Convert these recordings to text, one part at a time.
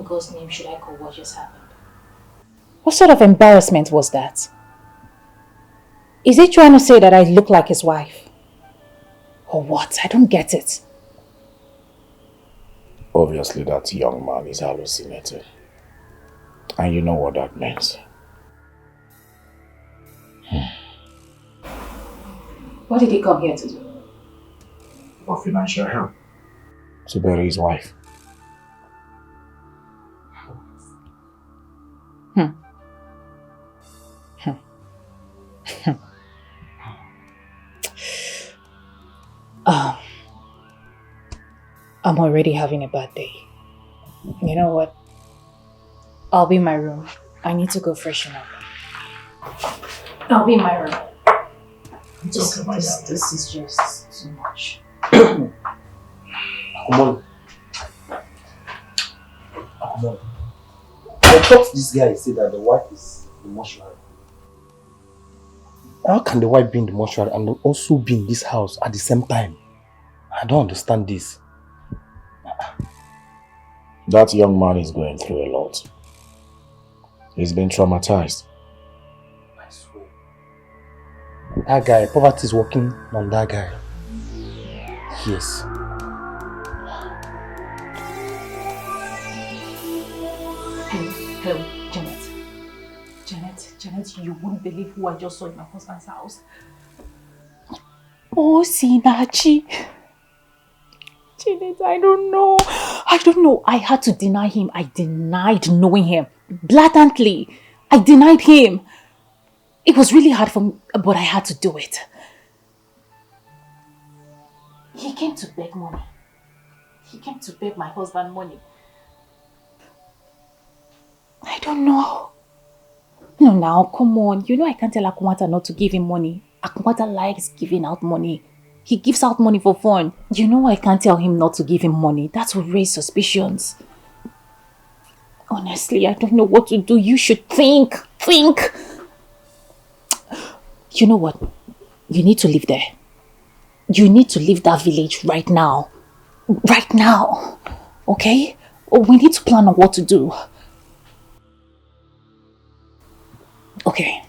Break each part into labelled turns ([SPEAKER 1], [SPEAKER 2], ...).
[SPEAKER 1] in God's name should I call what just happened?
[SPEAKER 2] What sort of embarrassment was that? Is he trying to say that I look like his wife? Or what? I don't get it.
[SPEAKER 3] Obviously, that young man is hallucinating. And you know what that means.
[SPEAKER 1] What did he come here to do?
[SPEAKER 3] For financial help. To bury his wife.
[SPEAKER 2] I'm already having a bad day. You know what? I'll be in my room. I need to go freshen up. I'll be in my room. This is just too much.
[SPEAKER 4] Come on. I thought this guy said that the wife is in the mortuary. How can the wife be in the mortuary and also be in this house at the same time? I don't understand this.
[SPEAKER 3] That young man is going through a lot. He's been traumatized.
[SPEAKER 4] I swear. That guy, poverty is working on that guy. Yes.
[SPEAKER 1] Hello, Janet, you wouldn't believe who I just saw in my husband's house.
[SPEAKER 2] Oh, Sinachi. Janet, I don't know. I had to deny him. I denied knowing him. Blatantly. I denied him. It was really hard for me, but I had to do it.
[SPEAKER 1] He came to beg money. He came to beg my husband money.
[SPEAKER 2] I don't know. No, now, come on. You know I can't tell Akumata not to give him money. Akumata likes giving out money. He gives out money for fun. You know I can't tell him not to give him money. That will raise suspicions. Honestly, I don't know what to do. You should think. You know what? You need to live there. You need to leave that village right now. Right now. Okay? We need to plan on what to do. Okay.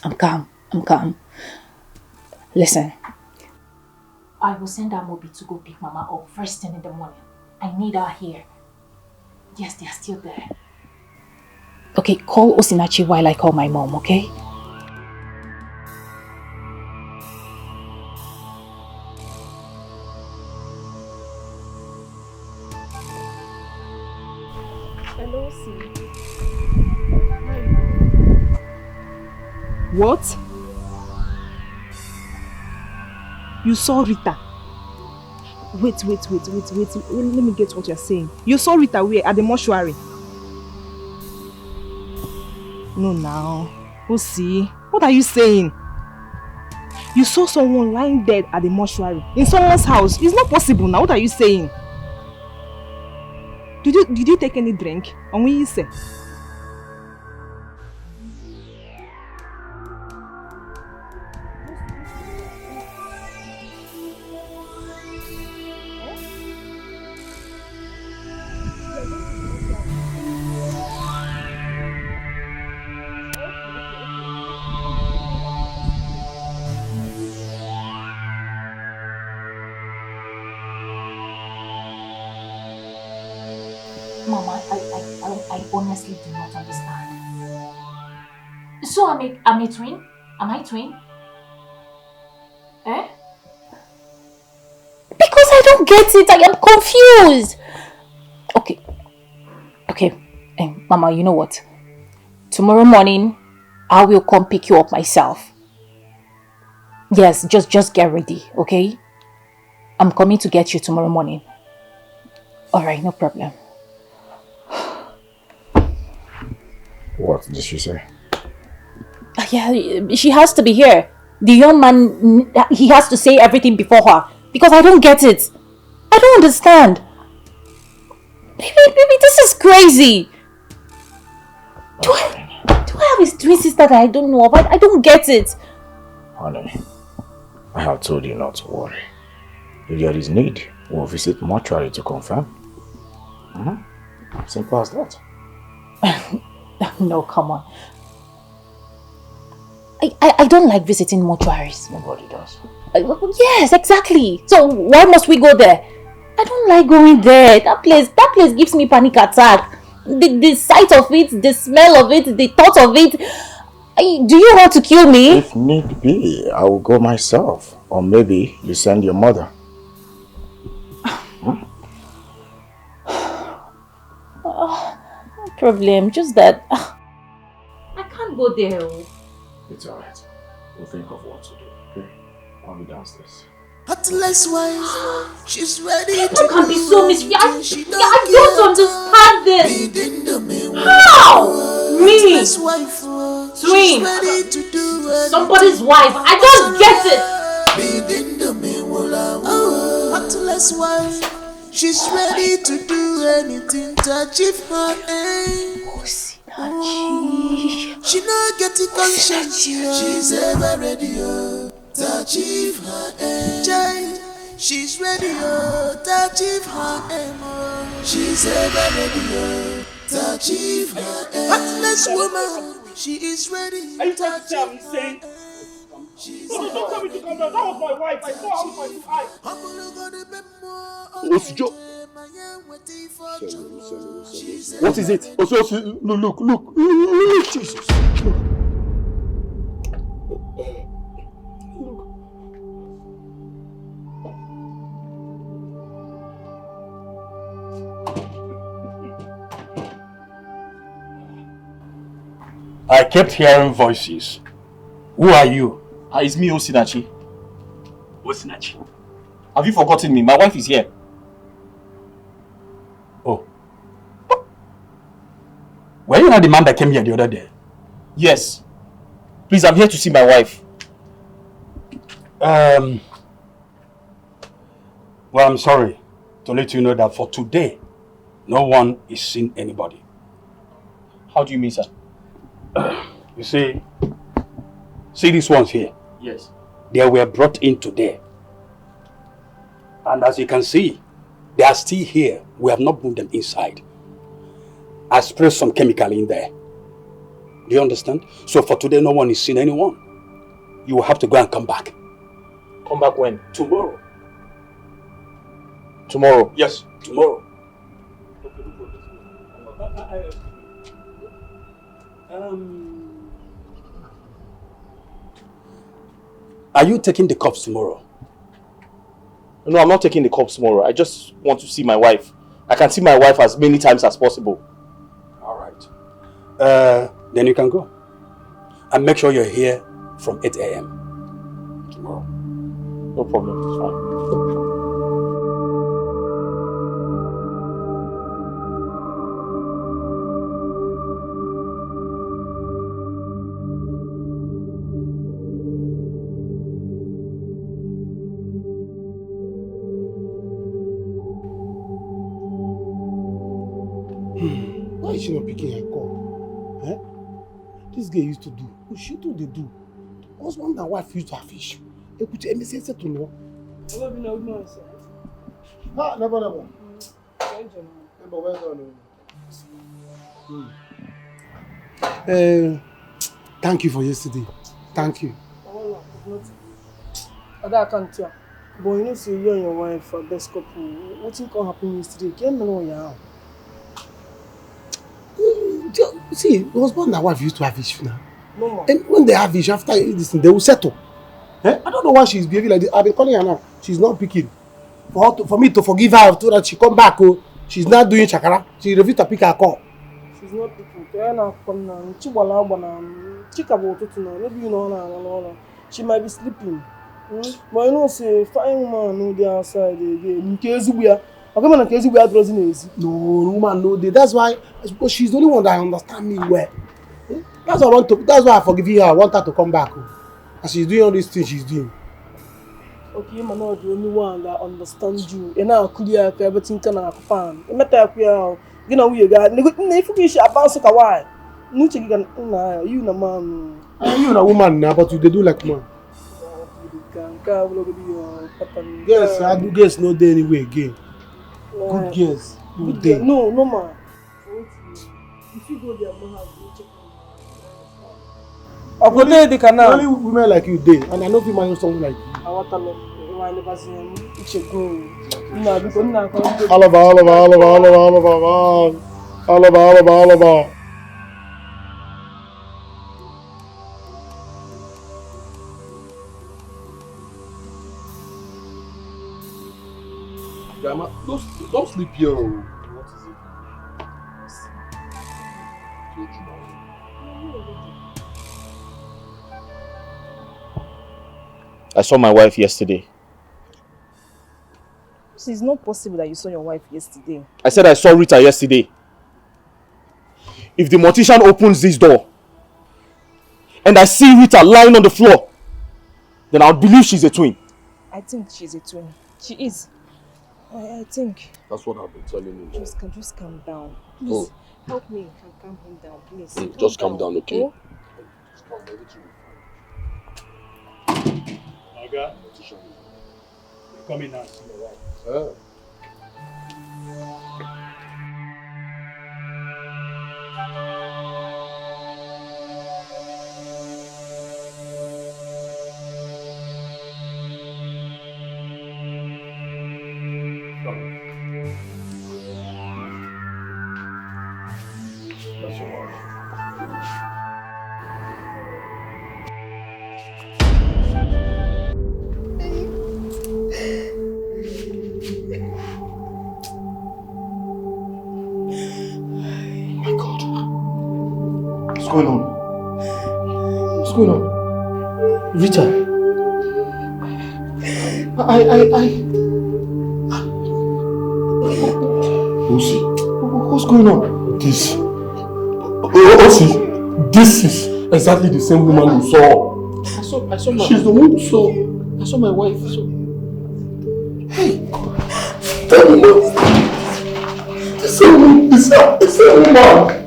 [SPEAKER 2] I'm calm. Listen.
[SPEAKER 1] I will send Amobi to go pick Mama up first thing in the morning. I need her here. Yes, they are still there.
[SPEAKER 2] Okay, call Osinachi while I call my mom, okay?
[SPEAKER 5] Hello, C. What? You saw Rita? Wait. Let me get what you're saying. You saw Rita where? At the mortuary? No, now. Osi, what are you saying? You saw someone lying dead at the mortuary in someone's house. It's not possible now. What are you saying? Did you take any drink? And when you say?
[SPEAKER 1] Mama, I honestly do not understand. So I'm a twin? Am I twin? Eh?
[SPEAKER 2] Because I don't get it. I am confused. Okay. Mama, you know what? Tomorrow morning, I will come pick you up myself. Yes, just get ready, okay? I'm coming to get you tomorrow morning. Alright, no problem.
[SPEAKER 3] What did she say?
[SPEAKER 2] Yeah, she has to be here. The young man, he has to say everything before her. Because I don't get it. I don't understand. Baby, this is crazy. Do I have his twin sister that I don't know about? I don't get it.
[SPEAKER 3] Honey, I have told you not to worry. If there is need, we'll visit mortuary to confirm. Simple as that.
[SPEAKER 2] No, come on. I don't like visiting mortuaries.
[SPEAKER 3] Nobody does.
[SPEAKER 2] Yes, exactly. So why must we go there? I don't like going there. That place gives me panic attack. The sight of it, the smell of it, the thought of it. Do you want to kill me?
[SPEAKER 3] If need be, I will go myself. Or maybe you send your mother.
[SPEAKER 2] No problem. Just that I can't go there.
[SPEAKER 3] It's alright. We'll think of what to do. Okay? I'll be downstairs.
[SPEAKER 6] Heartless wife, she's ready
[SPEAKER 2] You
[SPEAKER 6] to
[SPEAKER 2] can be so miserable.
[SPEAKER 6] she
[SPEAKER 2] I don't understand this. How? Me? Twin. Somebody's wife. I don't get it.
[SPEAKER 6] Heartless wife, she's ready to do anything to achieve her aim. She not get the conscience, she's ever ready to achieve her aim. She's ready to achieve her aim. She's ever ready to achieve her aim. Heartless woman, she is ready.
[SPEAKER 4] Are you trying to say I'm insane? No, don't tell me to come down. That was my wife. I saw her with my two eyes. What's your... What is it? Look. Jesus. I kept hearing voices. Who are you?
[SPEAKER 7] It's me, Osinachi. Osinachi. Have you forgotten me? My wife is here.
[SPEAKER 4] Oh. Were you not the man that came here the other day?
[SPEAKER 7] Yes. Please, I'm here to see my wife.
[SPEAKER 4] Well, I'm sorry to let you know that for today, no one is seeing anybody.
[SPEAKER 7] How do you mean, sir?
[SPEAKER 4] You see these ones here?
[SPEAKER 7] Yes.
[SPEAKER 4] They were brought in today. And as you can see, they are still here. We have not moved them inside. I sprayed some chemical in there. Do you understand? So for today, no one is seeing anyone. You will have to go and come back.
[SPEAKER 7] Come back when?
[SPEAKER 4] Tomorrow.
[SPEAKER 7] Tomorrow?
[SPEAKER 4] Yes, tomorrow. Are you taking the cups tomorrow?
[SPEAKER 7] No, I'm not taking the cups tomorrow. I just want to see my wife. I can see my wife as many times as possible.
[SPEAKER 4] All right. Then you can go. And make sure you're here from 8 a.m. tomorrow.
[SPEAKER 7] No problem. It's fine.
[SPEAKER 8] Why is she not picking her call? Eh? This girl used to do. She too they do. Husband and wife used to have issue. Écoute, elle me sait to know. Ah, never. Thank you for yesterday. Thank you.
[SPEAKER 5] I can't tell. But you know, say you and your wife are best couple. What think can happen yesterday? Can't know ya.
[SPEAKER 8] See, husband and wife used to have issue now.
[SPEAKER 5] No,
[SPEAKER 8] and when they have issue after this thing, they will settle. Eh? I don't know why she's behaving like this. I've been calling her now. She's not picking. For me to forgive her so that she come back, she's not doing chakara. She refused to pick her call.
[SPEAKER 5] She's not picking. Maybe you know, she might be sleeping. But you know, say fine woman no dey outside again. In case we are, in case we are dressing easy.
[SPEAKER 8] No, woman, no. That's why I suppose she's the only one that understands me well. That's why I forgive her. I want her to come back. And she's doing all these things she's doing.
[SPEAKER 5] Okay, I'm not the only one that understands you. And now clear everything can happen. No matter how you know we got. If you should advance a while, no check you na man.
[SPEAKER 8] You na woman now, but you they do like man. Yes, I do guess no day anyway again. Good guess.
[SPEAKER 5] Good girl. No man. If you go there, no have to check on. Only
[SPEAKER 8] women like you did, and I know if you manage something like you.
[SPEAKER 5] I want to know. I never see him. It's a go. No, because now
[SPEAKER 8] Alaba.
[SPEAKER 4] Grandma, don't sleep here. What is it?
[SPEAKER 7] I saw my wife yesterday.
[SPEAKER 2] It's not possible that you saw your wife yesterday.
[SPEAKER 7] I said I saw Rita yesterday. If the mortician opens this door and I see Rita lying on the floor, then I'll believe she's a twin.
[SPEAKER 2] I think she's a twin. She is. I think.
[SPEAKER 4] That's what I've been telling you.
[SPEAKER 2] Just calm down. Please, help me. Calm him down, please.
[SPEAKER 4] Just calm down, okay?
[SPEAKER 2] Oh?
[SPEAKER 4] Just calm down, everything will be fine.
[SPEAKER 9] Oga, you're coming now to see your wife.
[SPEAKER 3] That's your wife.
[SPEAKER 8] My God. What's going on? What's going on? Rita. Lucy. What's going on?
[SPEAKER 4] This is exactly the same woman you saw.
[SPEAKER 8] I saw my...
[SPEAKER 4] She's the one you saw.
[SPEAKER 8] I saw my wife. Hey!
[SPEAKER 4] Tell me what? The same woman.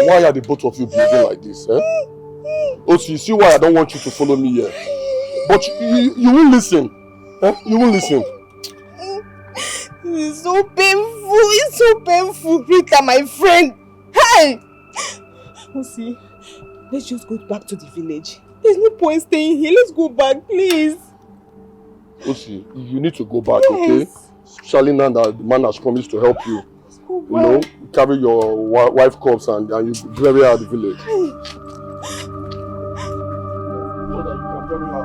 [SPEAKER 4] Why are the both of you behaving like this? Eh? Oh, so you see why I don't want you to follow me here. But you won't listen. Eh? You won't listen.
[SPEAKER 2] It's so painful. It's so painful, Rita, my friend. Hey! Osi, let's just go back to the village. There's no point staying here. Let's go back, please.
[SPEAKER 4] Osi, you need to go back, okay? Especially now that the man has promised to help you. You know, carry your wife corpse and you bury her at the village. So that you can bury her.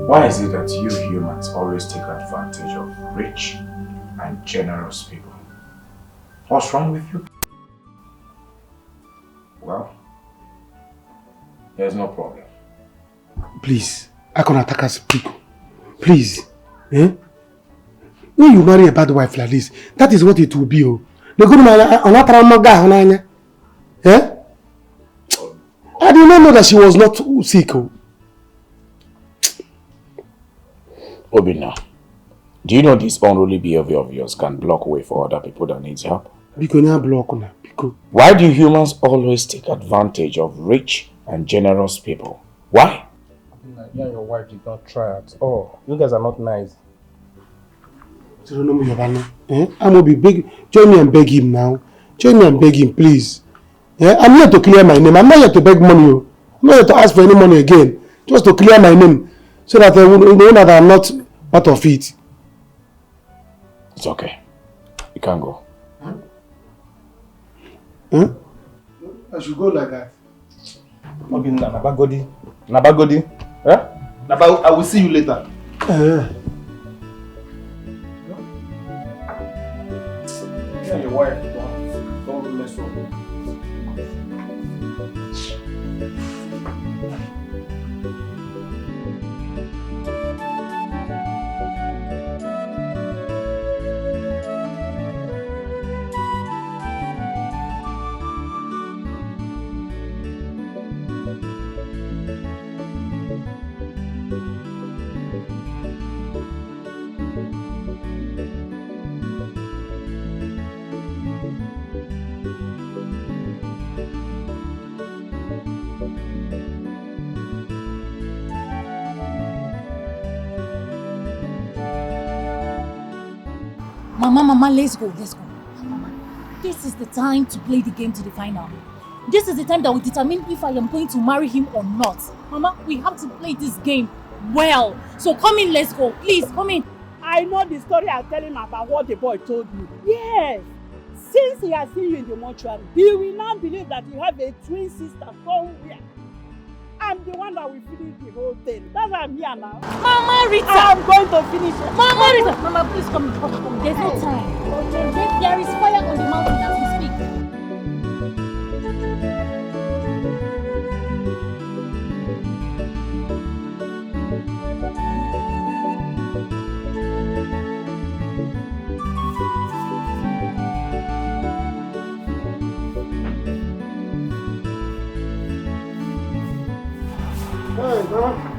[SPEAKER 3] Why is it that you humans always take advantage of rich and generous people? What's wrong with you? Well, there's no problem.
[SPEAKER 8] Please, I can attack us people. Please. Eh? When you marry a bad wife like this, that is what it will be. Oh. The good man, eh? I did not know that she was not sick. Oh.
[SPEAKER 3] Obina, do you know this unruly behavior of yours can block way for other people that need help? Why do humans always take advantage of rich and generous people? Why?
[SPEAKER 10] You and your wife did not try at all. You guys are not nice.
[SPEAKER 8] I'm gonna be big. Join me and beg him now. Join me and beg him, please. Yeah? I'm here to clear my name. I'm not here to beg money. I'm not here to ask for any money again. Just to clear my name. So that they will know that I'm not part of it.
[SPEAKER 3] It's okay. You can go.
[SPEAKER 8] Huh? I should go like that.
[SPEAKER 10] Okay, Nabagodi.
[SPEAKER 7] Eh? But I will see you later. Yeah, your wife. Don't mess up.
[SPEAKER 2] Mama, let's go. Mama, this is the time to play the game to the final. This is the time that will determine if I am going to marry him or not. Mama, we have to play this game well. So come in, let's go. Please, come in.
[SPEAKER 11] I know the story I'll tell him about what the boy told you. Yes. Since he has seen you in the mortuary, he will now believe that you have a twin sister somewhere. I'm the one that will finish the whole thing. That's why I'm here now.
[SPEAKER 2] Mama Rita!
[SPEAKER 11] I'm going to finish it.
[SPEAKER 2] Mama Rita! Mama, please come. There's no time. Okay. There is fire on the mountain as we speak.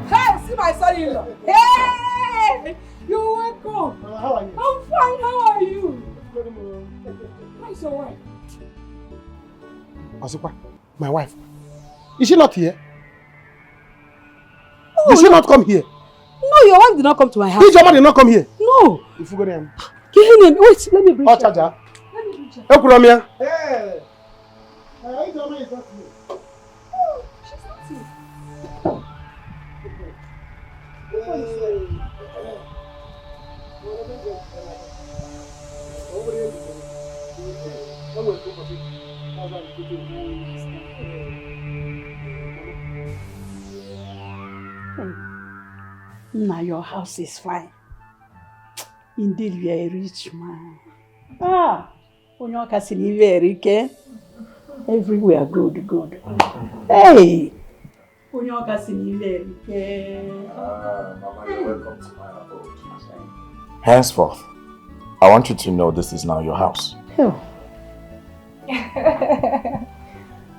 [SPEAKER 11] Hey, see my son-in-law. Hey! You're welcome.
[SPEAKER 8] How are you?
[SPEAKER 11] I'm fine. How are you? How's your wife?
[SPEAKER 8] Asupa, my wife. Is she not here?
[SPEAKER 11] No,
[SPEAKER 8] did she not come here?
[SPEAKER 11] No, your wife did not come to my house.
[SPEAKER 8] Did your man did not come here?
[SPEAKER 11] No.
[SPEAKER 8] If you go there.
[SPEAKER 11] Wait, let me bring
[SPEAKER 8] her.
[SPEAKER 11] her.
[SPEAKER 8] Charger.
[SPEAKER 11] Let me bring her.
[SPEAKER 8] Hey, hey. Your man is not here.
[SPEAKER 11] Oh, she's not here. Now your house is fine. Indeed, you are a rich man. Onyoka sini very care. Everywhere good. Hey! Onyoka sini very care.
[SPEAKER 3] Mama, you're welcome to my abode. Henceforth, I want you to know this is now your house.
[SPEAKER 11] Oh.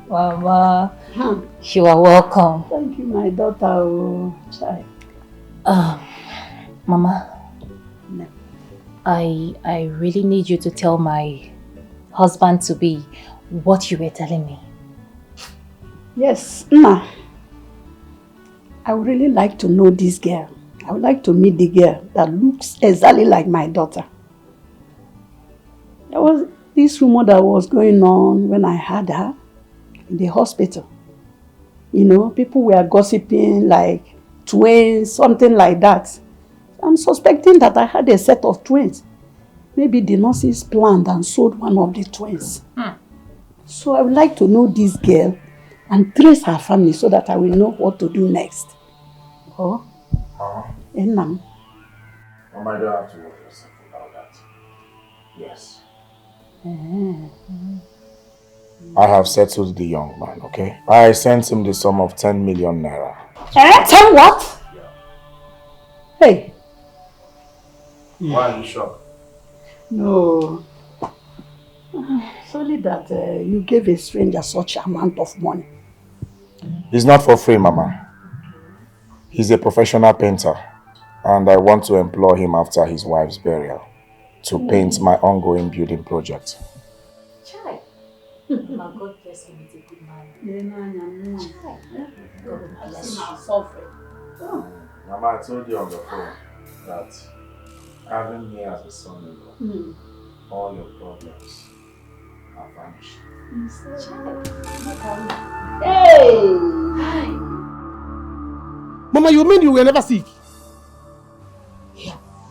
[SPEAKER 2] Mama, you are welcome.
[SPEAKER 11] Thank you, my daughter. Oh, child.
[SPEAKER 2] Mama,
[SPEAKER 11] No.
[SPEAKER 2] I really need you to tell my husband to be what you were telling me.
[SPEAKER 11] Yes, Ma. I would really like to know this girl. I would like to meet the girl that looks exactly like my daughter. There was this rumor that was going on when I had her in the hospital. You know, people were gossiping like twins, something like that. I'm suspecting that I had a set of twins. Maybe the nurses planned and sold one of the twins. So I would like to know this girl and trace her family so that I will know what to do next. Oh?
[SPEAKER 3] Mama, Mama, you don't have to worry yourself about that. Yes. I have settled the young man, okay? I sent him the sum of 10 million naira.
[SPEAKER 11] 10 what?
[SPEAKER 3] Yeah.
[SPEAKER 11] Hey.
[SPEAKER 3] Why are you shocked?
[SPEAKER 11] No. It's only that you gave a stranger such amount of money.
[SPEAKER 3] It's not for free, Mama. He's a professional painter, and I want to employ him after his wife's burial to paint my ongoing building project.
[SPEAKER 1] Child. My God bless him with a good man.
[SPEAKER 11] God bless you.
[SPEAKER 3] Mama, I told you on the phone that having me as a son-in-law, all your problems are vanished.
[SPEAKER 11] Hey!
[SPEAKER 8] Mama, you mean you were never sick?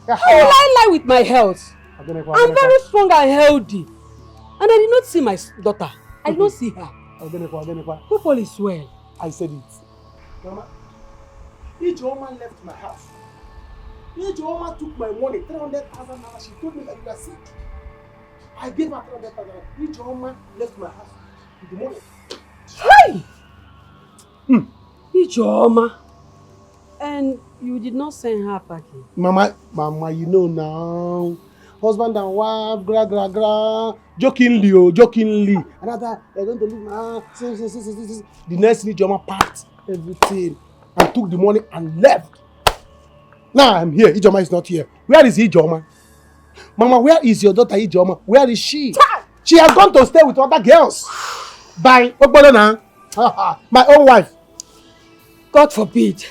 [SPEAKER 5] How will I lie with my health? I'm very strong and healthy. And I did not see my daughter. I did not see her. People is well.
[SPEAKER 8] I said it. Mama, Ijeoma left my house. Ijeoma took my money, 300,000 naira. She told me that you are sick. I gave her 300,000 naira. Ijeoma left my house with the money.
[SPEAKER 11] Hey! Ijeoma. And you did not send her packing?
[SPEAKER 8] Mama, you know now. Husband and wife, gra. Jokingly. Another, they're going to leave my house. The next thing, Ijeoma packed everything and took the money and left. Now I'm here. Ijeoma is not here. Where is Ijeoma? Mama, where is your daughter Ijeoma? Where is she? She has gone to stay with other girls. By my own wife.
[SPEAKER 11] God forbid.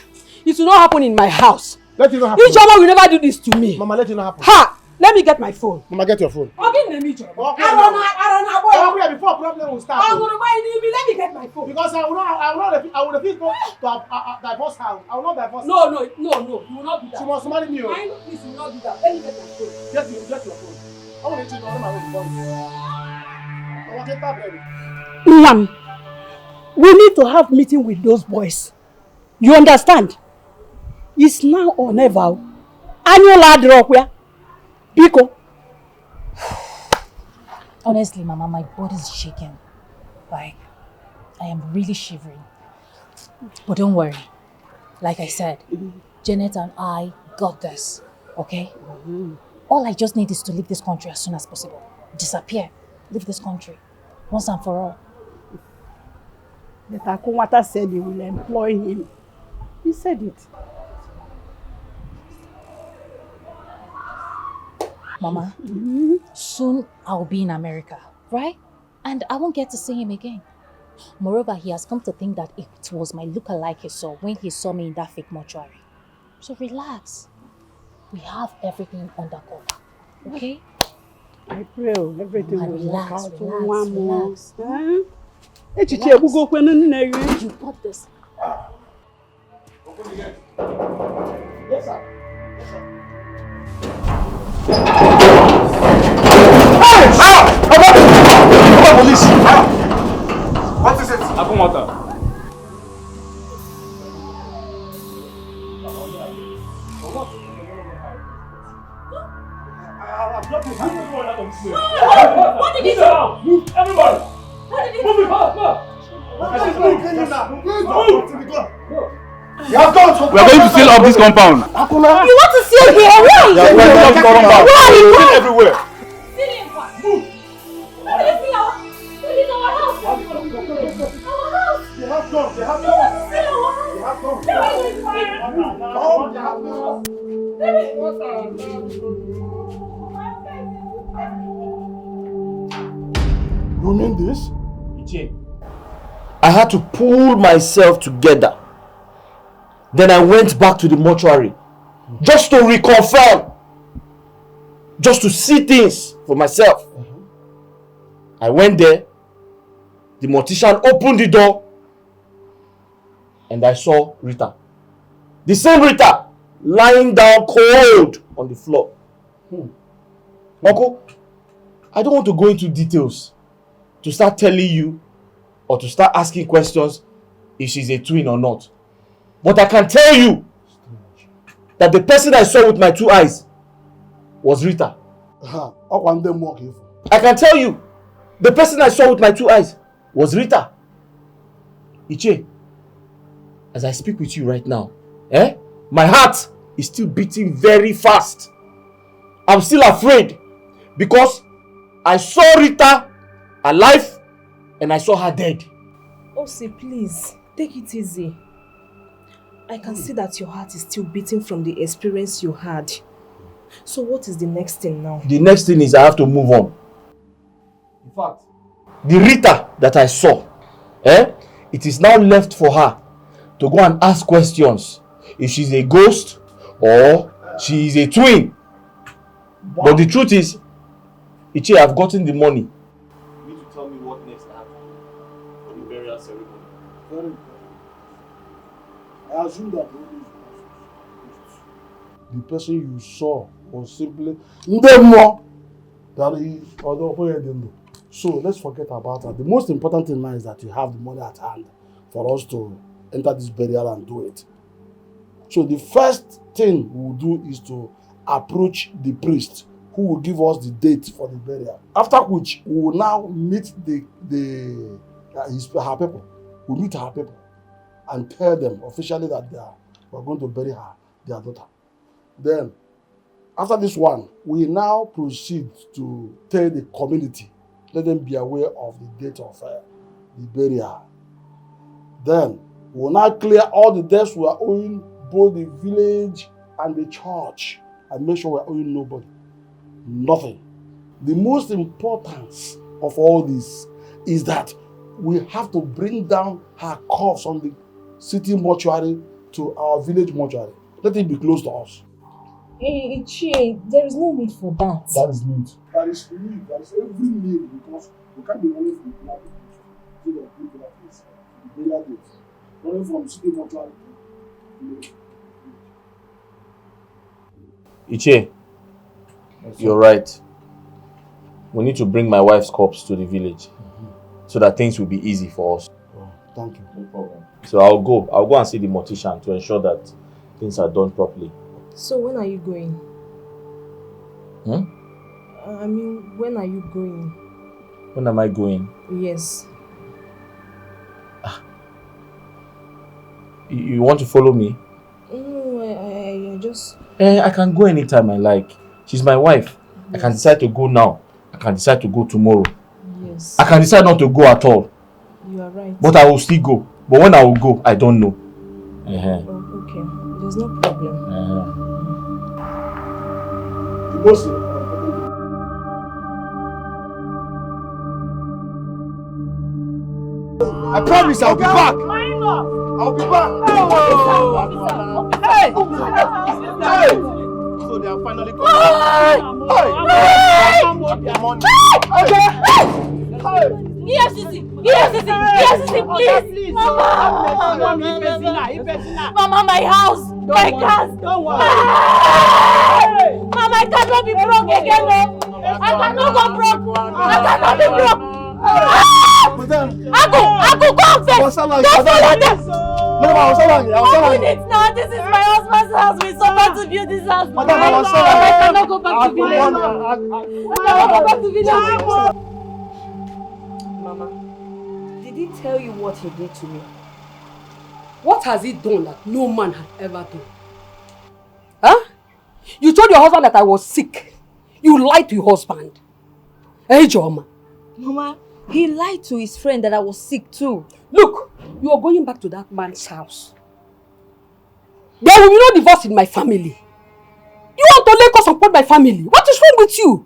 [SPEAKER 11] It will not happen in my house.
[SPEAKER 8] Let it not happen.
[SPEAKER 11] Ijeoma will never do this to me.
[SPEAKER 8] Mama, let it not happen.
[SPEAKER 11] Ha! Let me get my phone.
[SPEAKER 8] Mama, get your phone.
[SPEAKER 11] I don't know.
[SPEAKER 8] Before problem will start.
[SPEAKER 11] Let me get my phone.
[SPEAKER 8] Because I will refuse to divorce her. I will not divorce her.
[SPEAKER 11] No. You will not do that.
[SPEAKER 8] She must marry me.
[SPEAKER 11] I know please you will not do that. Let me get my phone.
[SPEAKER 8] Get your phone. I want to let you know my way. I want to get that ready.
[SPEAKER 11] Ma'am, we need to have meeting with those boys. You understand? It's now or never. Annual ad rock where? Pico.
[SPEAKER 1] Honestly, Mama, my body's shaking. Like, I am really shivering. But don't worry. Like I said, Janet and I got this, okay? All I just need is to leave this country as soon as possible. Disappear. Leave this country. Once and for all.
[SPEAKER 11] The Takumata said he will employ him. He said it.
[SPEAKER 1] Mama, soon I'll be in America, right? And I won't get to see him again. Moreover, he has come to think that it was my lookalike he saw when he saw me in that fake mortuary. So relax. We have everything under cover, okay?
[SPEAKER 11] I pray everything will work out.
[SPEAKER 1] Relax.
[SPEAKER 11] You
[SPEAKER 1] bought this.
[SPEAKER 8] Open again. Yes, sir. Yes, sir.
[SPEAKER 7] Police!
[SPEAKER 8] What is it?
[SPEAKER 7] Akumata.
[SPEAKER 11] What did he do?
[SPEAKER 7] Move, everybody!
[SPEAKER 11] What did he
[SPEAKER 7] Move it! We are going to seal up this compound.
[SPEAKER 2] You want to seal here? Why?
[SPEAKER 7] We are going to seal up this compound. Seal everywhere.
[SPEAKER 11] Move! What did he our house? Our house!
[SPEAKER 8] They have gone.
[SPEAKER 11] They have gone.
[SPEAKER 8] You mean this?
[SPEAKER 3] I had to pull myself together. Then I went back to the mortuary just to reconfirm, just to see things for myself. I went there, the mortician opened the door, and I saw Rita. The same Rita lying down cold on the floor. Uncle, I don't want to go into details to start telling you or to start asking questions if she's a twin or not. But I can tell you that the person I saw with my 2 eyes was Rita. I can tell you the person I saw with my 2 eyes was Rita. Iche, as I speak with you right now, my heart is still beating very fast. I'm still afraid because I saw Rita alive and I saw her dead.
[SPEAKER 12] Osi, please, take it easy. I can see that your heart is still beating from the experience you had. So what is the next thing now?
[SPEAKER 3] The next thing is I have to move on. In fact, the Rita that I saw, it is now left for her to go and ask questions if she's a ghost or she is a twin. Wow. But the truth is, Ichi, I've gotten the money. You need to tell me what next happened for the burial ceremony.
[SPEAKER 8] Very important. I assume that the person you saw was simply Ndemo. So let's forget about that. The most important thing now is that you have the money at hand for us to enter this burial and do it. So the first thing we will do is to approach the priest who will give us the date for the burial. After which we will now meet her people. We meet her people and tell them officially that we are going to bury their daughter. Then, after this one, we now proceed to tell the community, let them be aware of the date of the burial. Then, we will now clear all the debts we are owing both the village and the church and make sure we are owing nobody. Nothing. The most importance of all this is that we have to bring down her corpse from the city mortuary to our village mortuary. Let it be close to us.
[SPEAKER 12] Hey, Chie, there is no need for that.
[SPEAKER 8] That is need. That is need. That is every need because we can't be running from the place to the particular place. The burial date. Running from city mortuary to village.
[SPEAKER 3] Ichie, you're right. We need to bring my wife's corpse to the village so that things will be easy for us.
[SPEAKER 8] Oh, thank you. No problem.
[SPEAKER 3] So I'll go and see the mortician to ensure that things are done properly.
[SPEAKER 12] So when are you going? I mean, when are you going?
[SPEAKER 3] When am I going?
[SPEAKER 12] Yes.
[SPEAKER 3] You want to follow me?
[SPEAKER 12] No, I just...
[SPEAKER 3] I can go anytime I like. She's my wife. Yes. I can decide to go now. I can decide to go tomorrow.
[SPEAKER 12] Yes.
[SPEAKER 3] I can decide not to go at all.
[SPEAKER 12] You are right.
[SPEAKER 3] But I will still go. But when I will go, I don't know.
[SPEAKER 12] Oh, okay. There's no problem.
[SPEAKER 8] I promise I'll be back. I'll be back.
[SPEAKER 5] Hey!
[SPEAKER 8] Hey! So they are finally coming.
[SPEAKER 2] EFCC, Mama, my house, my cars.
[SPEAKER 5] Don't worry.
[SPEAKER 2] Mama, I cannot be broke again. I cannot go broke. I cannot be broke. Aku, go and fetch. Don't follow them. I need it now. This is my husband's house. We suffer to build this house. I cannot go back to village. I cannot go back to village.
[SPEAKER 13] Mama, did he tell you what he did to me? What has he done that no man had ever done? Huh? You told your husband that I was sick. You lied to your husband. Hey, Joma.
[SPEAKER 14] Mama, he lied to his friend that I was sick too.
[SPEAKER 13] Look, you are going back to that man's house. There will be no divorce in my family. You want to lay us upon my family? What is wrong with you?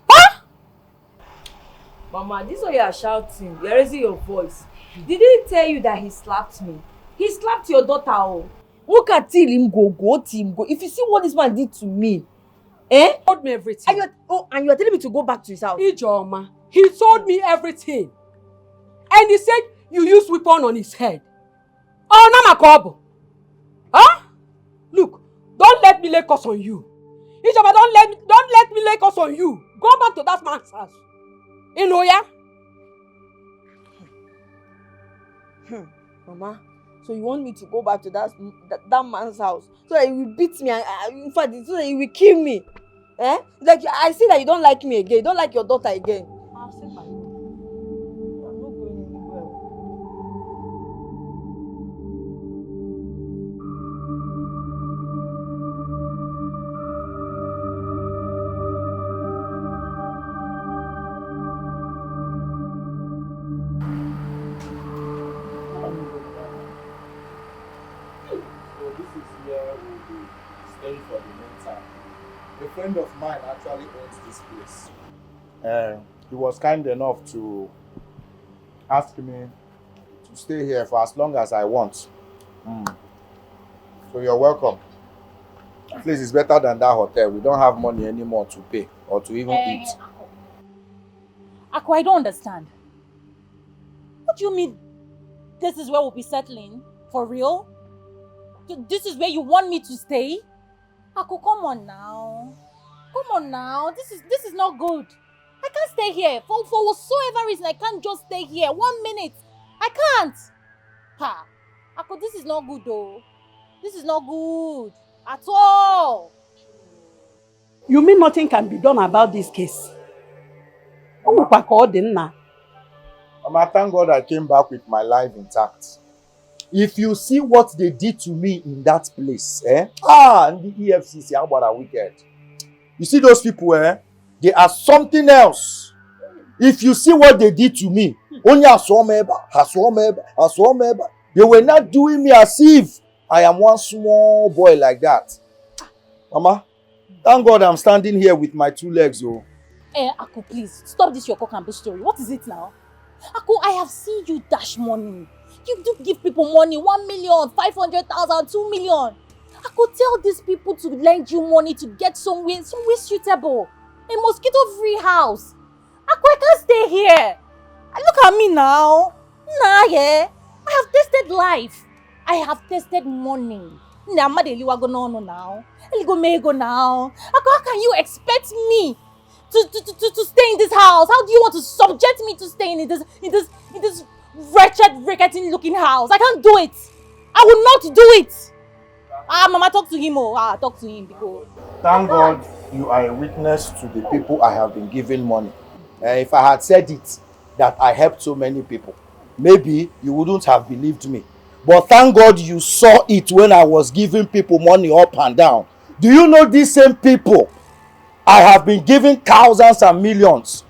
[SPEAKER 13] Huh?
[SPEAKER 14] Mama, this is why you are shouting. You are raising your voice. Did he tell you that he slapped me? He slapped your daughter. Oh. Look at him go. If you see what this man did to me,
[SPEAKER 13] He told me everything.
[SPEAKER 14] And you are telling me to go back to his house.
[SPEAKER 13] Ijoma, he told me everything. And he said you used weapon on his head. Oh, Namakobo. Huh? Look, don't let me lay curse on you. Ijoma, don't let me lay curse on you. Go back to that man's house. You know, yeah?
[SPEAKER 14] Mama, so you want me to go back to that man's house so that he will beat me and in fact so that he will kill me? Eh? Like I see that you don't like me again, you don't like your daughter again. I've said my own. I'm not going anywhere.
[SPEAKER 10] For the meantime. A friend of mine actually owns this place. He was kind enough to ask me to stay here for as long as I want. So you're welcome. At least it's better than that hotel. We don't have money anymore to pay or to even eat.
[SPEAKER 2] Aku, I don't understand. What do you mean this is where we'll be settling? For real? This is where you want me to stay? Aku, come on now. Come on now. This is not good. I can't stay here. For whatsoever reason, I can't just stay here. 1 minute. I can't. Ha. Aku, this is not good though. This is not good at all.
[SPEAKER 11] You mean nothing can be done about this case?
[SPEAKER 10] Mama, thank God I came back with my life intact. If you see what they did to me in that place, and the EFCC, how about a wicked? You see those people, they are something else. If you see what they did to me, only they were not doing me as if I am one small boy like that. Mama, thank God I'm standing here with my 2 legs, oh.
[SPEAKER 2] Aku, please, stop this your cock and bull story. What is it now? Aku, I have seen you dash money. You do give people money, 1 million, 500,000, 2 million. I could tell these people to lend you money to get somewhere suitable. A mosquito-free house. Aku, I can't stay here. Look at me now. Nah, yeah. I have tasted life. I have tasted money. Now. How can you expect me to stay in this house? How do you want to subject me to staying in this wretched, rickety-looking house? I can't do it. I will not do it. Mama, talk to him. Talk to him because.
[SPEAKER 10] Thank God you are a witness to the people I have been giving money. If I had said it, that I helped so many people, maybe you wouldn't have believed me. But thank God you saw it when I was giving people money up and down. Do you know these same people? I have been giving thousands and millions.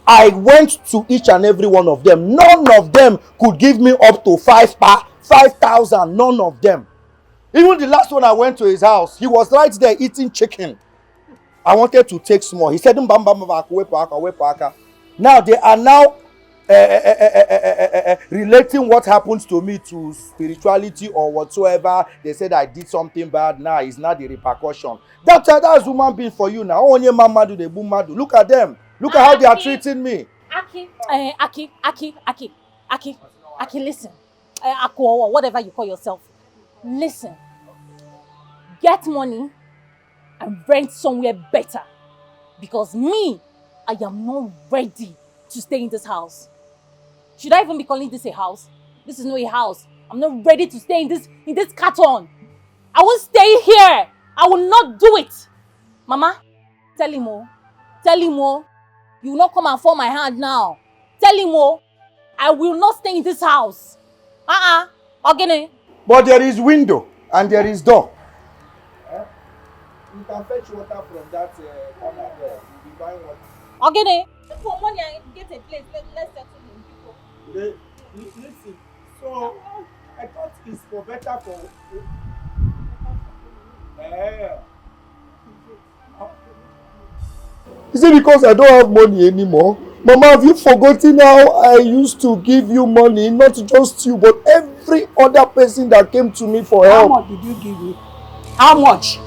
[SPEAKER 10] I went to each and every one of them. None of them could give me up to 5,000. None of them. Even the last one I went to his house, he was right there eating chicken. I wanted to take small. He said, now they are now relating what happens to me to spirituality or whatsoever. They said I did something bad. Now it's not the repercussion. That's human being for you now. Look at them. Look at how they are treating me.
[SPEAKER 2] Aki, listen. Aku, or whatever you call yourself. Listen. Get money and rent somewhere better. Because me, I am not ready to stay in this house. Should I even be calling this a house? This is not a house. I'm not ready to stay in this carton. I will stay here. I will not do it. Mama, tell him more. Tell him more. You will not come and fall my hand now. Tell him more. I will not stay in this house. Okay.
[SPEAKER 10] But there is window and there is door. You can fetch water from that corner there. You'll be buying water.
[SPEAKER 2] Okay. For money, I get a place. Let's settle in people.
[SPEAKER 10] Listen. So I thought it's for better for. Is it because I don't have money anymore? Mama, have you forgotten how I used to give you money? Not just you, but every other person that came to me for help.
[SPEAKER 11] How much did you give me? How much?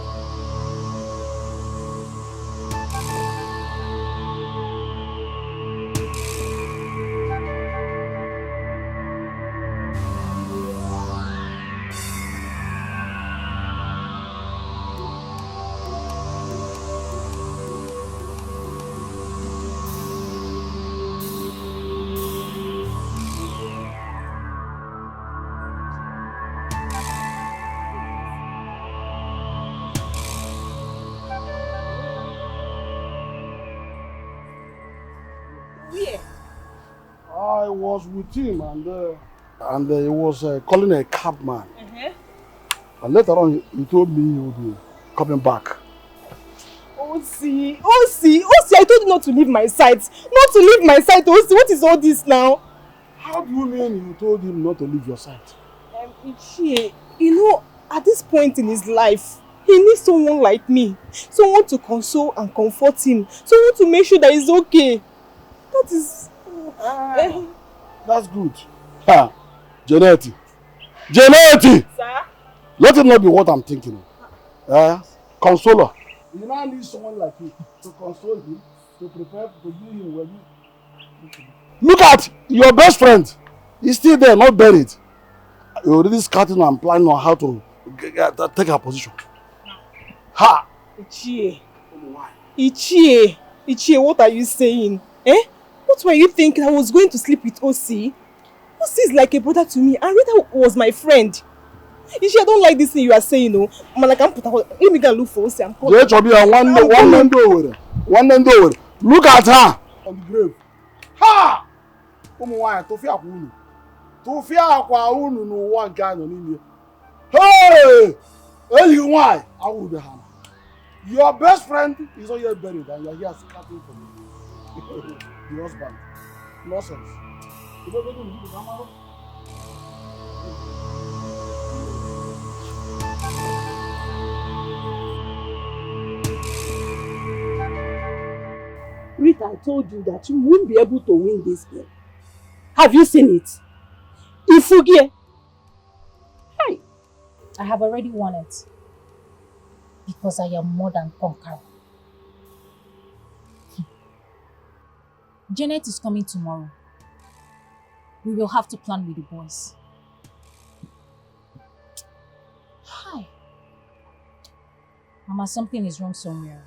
[SPEAKER 8] I was with him and he was calling a cab man. And later on, he told me he would be coming back.
[SPEAKER 5] Osi, I told you not to leave my sight. Not to leave my sight, Osi. What is all this now?
[SPEAKER 8] How do you mean you told him not to leave your sight?
[SPEAKER 5] Ichie, you know, at this point in his life, he needs someone like me. Someone to console and comfort him. Someone to make sure that he's okay. That is...
[SPEAKER 8] That's good. Janetti. Sir? Let it not be what I'm thinking of. Consoler. You now need someone like you to console him, to prepare to do him well. Look at your best friend. He's still there, not buried. You're already scouting and planning on how to take her position. Ha!
[SPEAKER 5] Ichie, what are you saying? What were you thinking? I was going to sleep with Osi? Osi is like a brother to me and Rita was my friend. You see, I don't like this thing you are saying, no. Man, I can't put out. Let me go look for us. I'm coming.
[SPEAKER 8] Look at her on the grave. Ha! Tufia kwa unu no one guy no nini. Hey! Hey, why? I will be hammer. Your best friend is all here buried and you are here scratching for me. The husband. Nonsense.
[SPEAKER 11] Rita, I told you that you won't be able to win this game. Have you seen it? Ifugie.
[SPEAKER 1] Hey, I have already won it. Because I am more than conqueror. Janet is coming tomorrow. We will have to plan with the boys. Hi. Mama, something is wrong somewhere.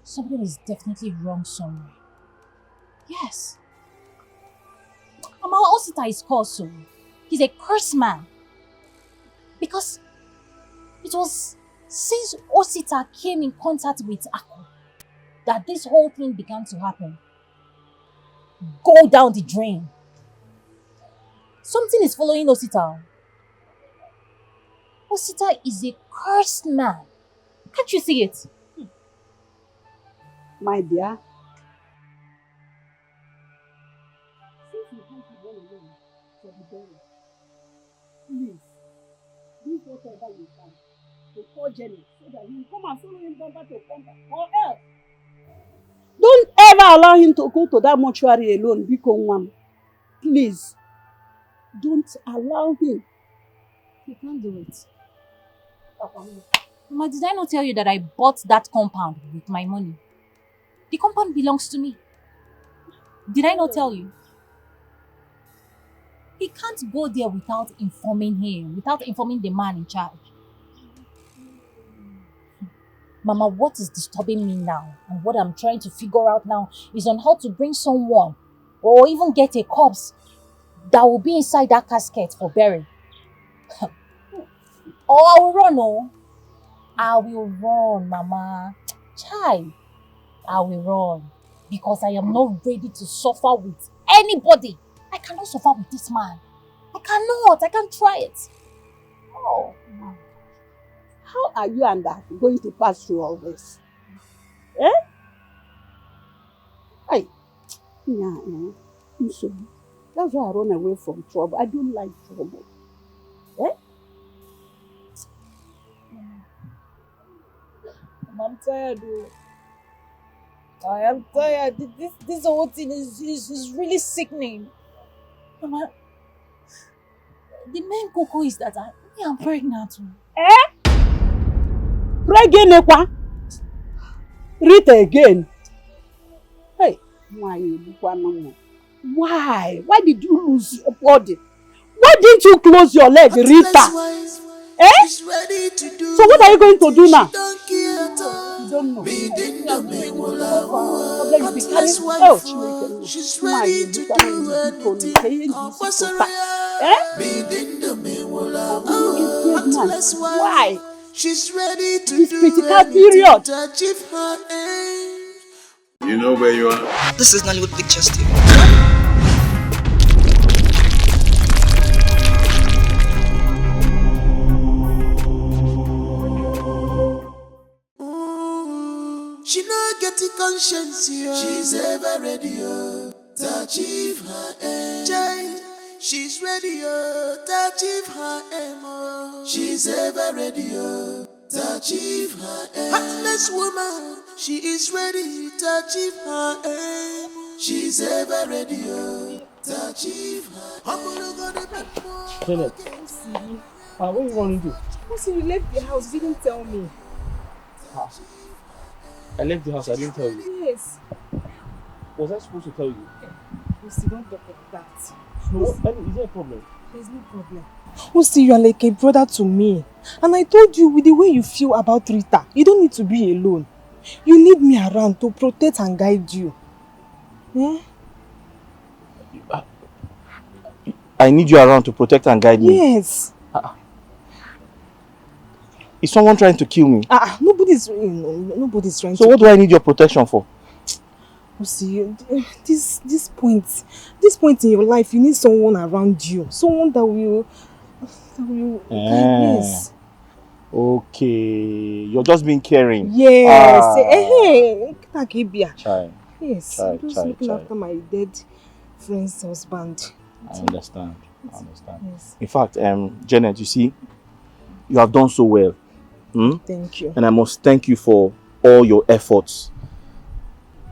[SPEAKER 1] Something is definitely wrong somewhere. Yes. Mama, Osita is called so. He's a cursed man. Because it was since Osita came in contact with Ako that this whole thing began to happen. Go down the drain. Something is following Osita. Osita is a cursed man. Can't you see it?
[SPEAKER 11] My dear, please, do whatever you can to call Jenny so that he will come and follow him bumper to bumper. Or else, don't ever allow him to go to that mortuary alone, Biko. Please, don't allow him.
[SPEAKER 1] He can't do it. Mama, did I not tell you that I bought that compound with my money? The compound belongs to me. Did I not tell you? He can't go there without informing him, without informing the man in charge. Mama, what is disturbing me now and what I'm trying to figure out now is on how to bring someone or even get a corpse that will be inside that casket for burial. Or I will run, oh. I will run, Mama. Child, I will run because I am not ready to suffer with anybody. I cannot suffer with this man. I can't try it. Oh, Mama.
[SPEAKER 11] How are you and that going to pass through all this? Eh? Hey, yeah. So that's why I run away from trouble. I don't like trouble. Eh?
[SPEAKER 1] I'm tired, though. I am tired. This whole thing is really sickening. Mama, the main cocoa is that I am pregnant.
[SPEAKER 11] Eh? Pregnant? Rita again. Hey, why? Why did you lose your body? Why didn't you close your leg, Rita? Eh? So what are you going to do now? You don't know. Why?
[SPEAKER 6] She's ready to
[SPEAKER 11] this
[SPEAKER 6] do
[SPEAKER 11] critical period
[SPEAKER 6] to achieve her aim.
[SPEAKER 15] You know where you are?
[SPEAKER 16] This is Nollywood Pictures TV.
[SPEAKER 6] She not getting conscience, yeah. She's ever ready to achieve her aim. She's ready to achieve her aim. She's ever ready to achieve her aim. Heartless woman, she is ready to achieve her aim. She's ever ready to achieve her aim.
[SPEAKER 5] Janet,
[SPEAKER 9] what are you running to?
[SPEAKER 5] You left the house, you didn't tell me.
[SPEAKER 9] I left the house, I didn't tell you.
[SPEAKER 5] Yes.
[SPEAKER 9] Was I supposed to tell you?
[SPEAKER 5] Lucy, don't talk like that.
[SPEAKER 9] No, is there a problem?
[SPEAKER 5] There's no problem. Lucy, you are like a brother to me. And I told you, with the way you feel about Rita, you don't need to be alone. You need me around to protect and guide you.
[SPEAKER 3] I
[SPEAKER 7] I need you around to protect and guide me.
[SPEAKER 12] Yes.
[SPEAKER 7] Is someone trying to kill me?
[SPEAKER 12] Nobody's trying to.
[SPEAKER 7] So what do I need your protection for?
[SPEAKER 12] You see, this point in your life, you need someone around you, someone that will yes.
[SPEAKER 7] Okay, you're just being caring.
[SPEAKER 12] Yes. Hey,
[SPEAKER 7] Child.
[SPEAKER 12] yes. I'm just looking after my dead friend's husband.
[SPEAKER 7] I understand.
[SPEAKER 12] Yes.
[SPEAKER 7] In fact, Janet, you see, you have done so well.
[SPEAKER 12] Thank you.
[SPEAKER 7] And I must thank you for all your efforts.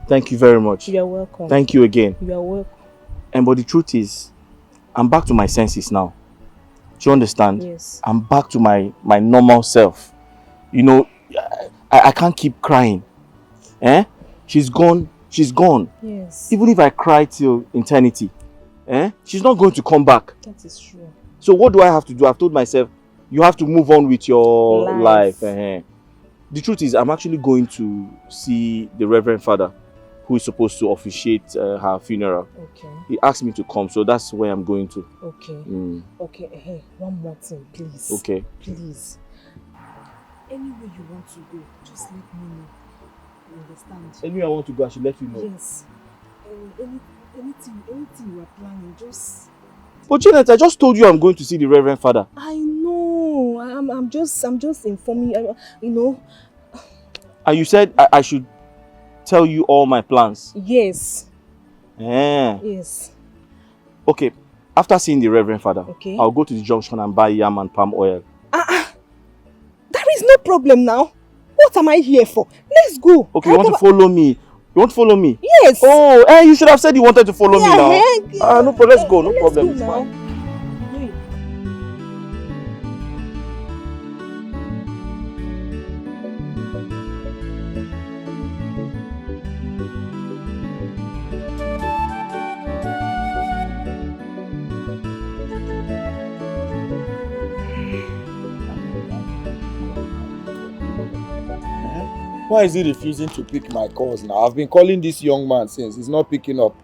[SPEAKER 7] Thank you very much.
[SPEAKER 12] You are welcome.
[SPEAKER 7] Thank you again.
[SPEAKER 12] You are welcome.
[SPEAKER 7] But the truth is, I'm back to my senses now. Do you understand?
[SPEAKER 12] Yes.
[SPEAKER 7] I'm back to my normal self. You know, I can't keep crying. She's gone. She's gone.
[SPEAKER 12] Yes.
[SPEAKER 7] Even if I cry till eternity, she's not going to come back.
[SPEAKER 12] That is true.
[SPEAKER 7] So what do I have to do? I've told myself, you have to move on with your life. The truth is, I'm actually going to see the Reverend Father, who is supposed to officiate her funeral.
[SPEAKER 12] Okay.
[SPEAKER 7] He asked me to come, so that's where I'm going to.
[SPEAKER 12] Okay. Okay, hey, one more thing, please.
[SPEAKER 7] Okay.
[SPEAKER 12] Please. Anywhere you want to go, just let me know. You understand?
[SPEAKER 7] Anywhere I want to go, I should let you know.
[SPEAKER 12] Yes. Anything you are planning, just...
[SPEAKER 7] But Janet, I just told you I'm going to see the Reverend Father.
[SPEAKER 12] I know. I'm just informing you, you know.
[SPEAKER 7] And you said I should tell you all my plans.
[SPEAKER 12] Yes.
[SPEAKER 7] Yes. Okay. After seeing the Reverend Father,
[SPEAKER 12] okay,
[SPEAKER 7] I'll go to the junction and buy yam and palm oil.
[SPEAKER 12] There is no problem now. What am I here for? Let's go.
[SPEAKER 7] Okay, you want to follow me? You want to follow me?
[SPEAKER 12] Yes.
[SPEAKER 7] Oh, you should have said you wanted to follow me now. No problem. Let's go. No problem.
[SPEAKER 12] It's fine.
[SPEAKER 10] Why is he refusing to pick my calls now? I've been calling this young man since. He's not picking up.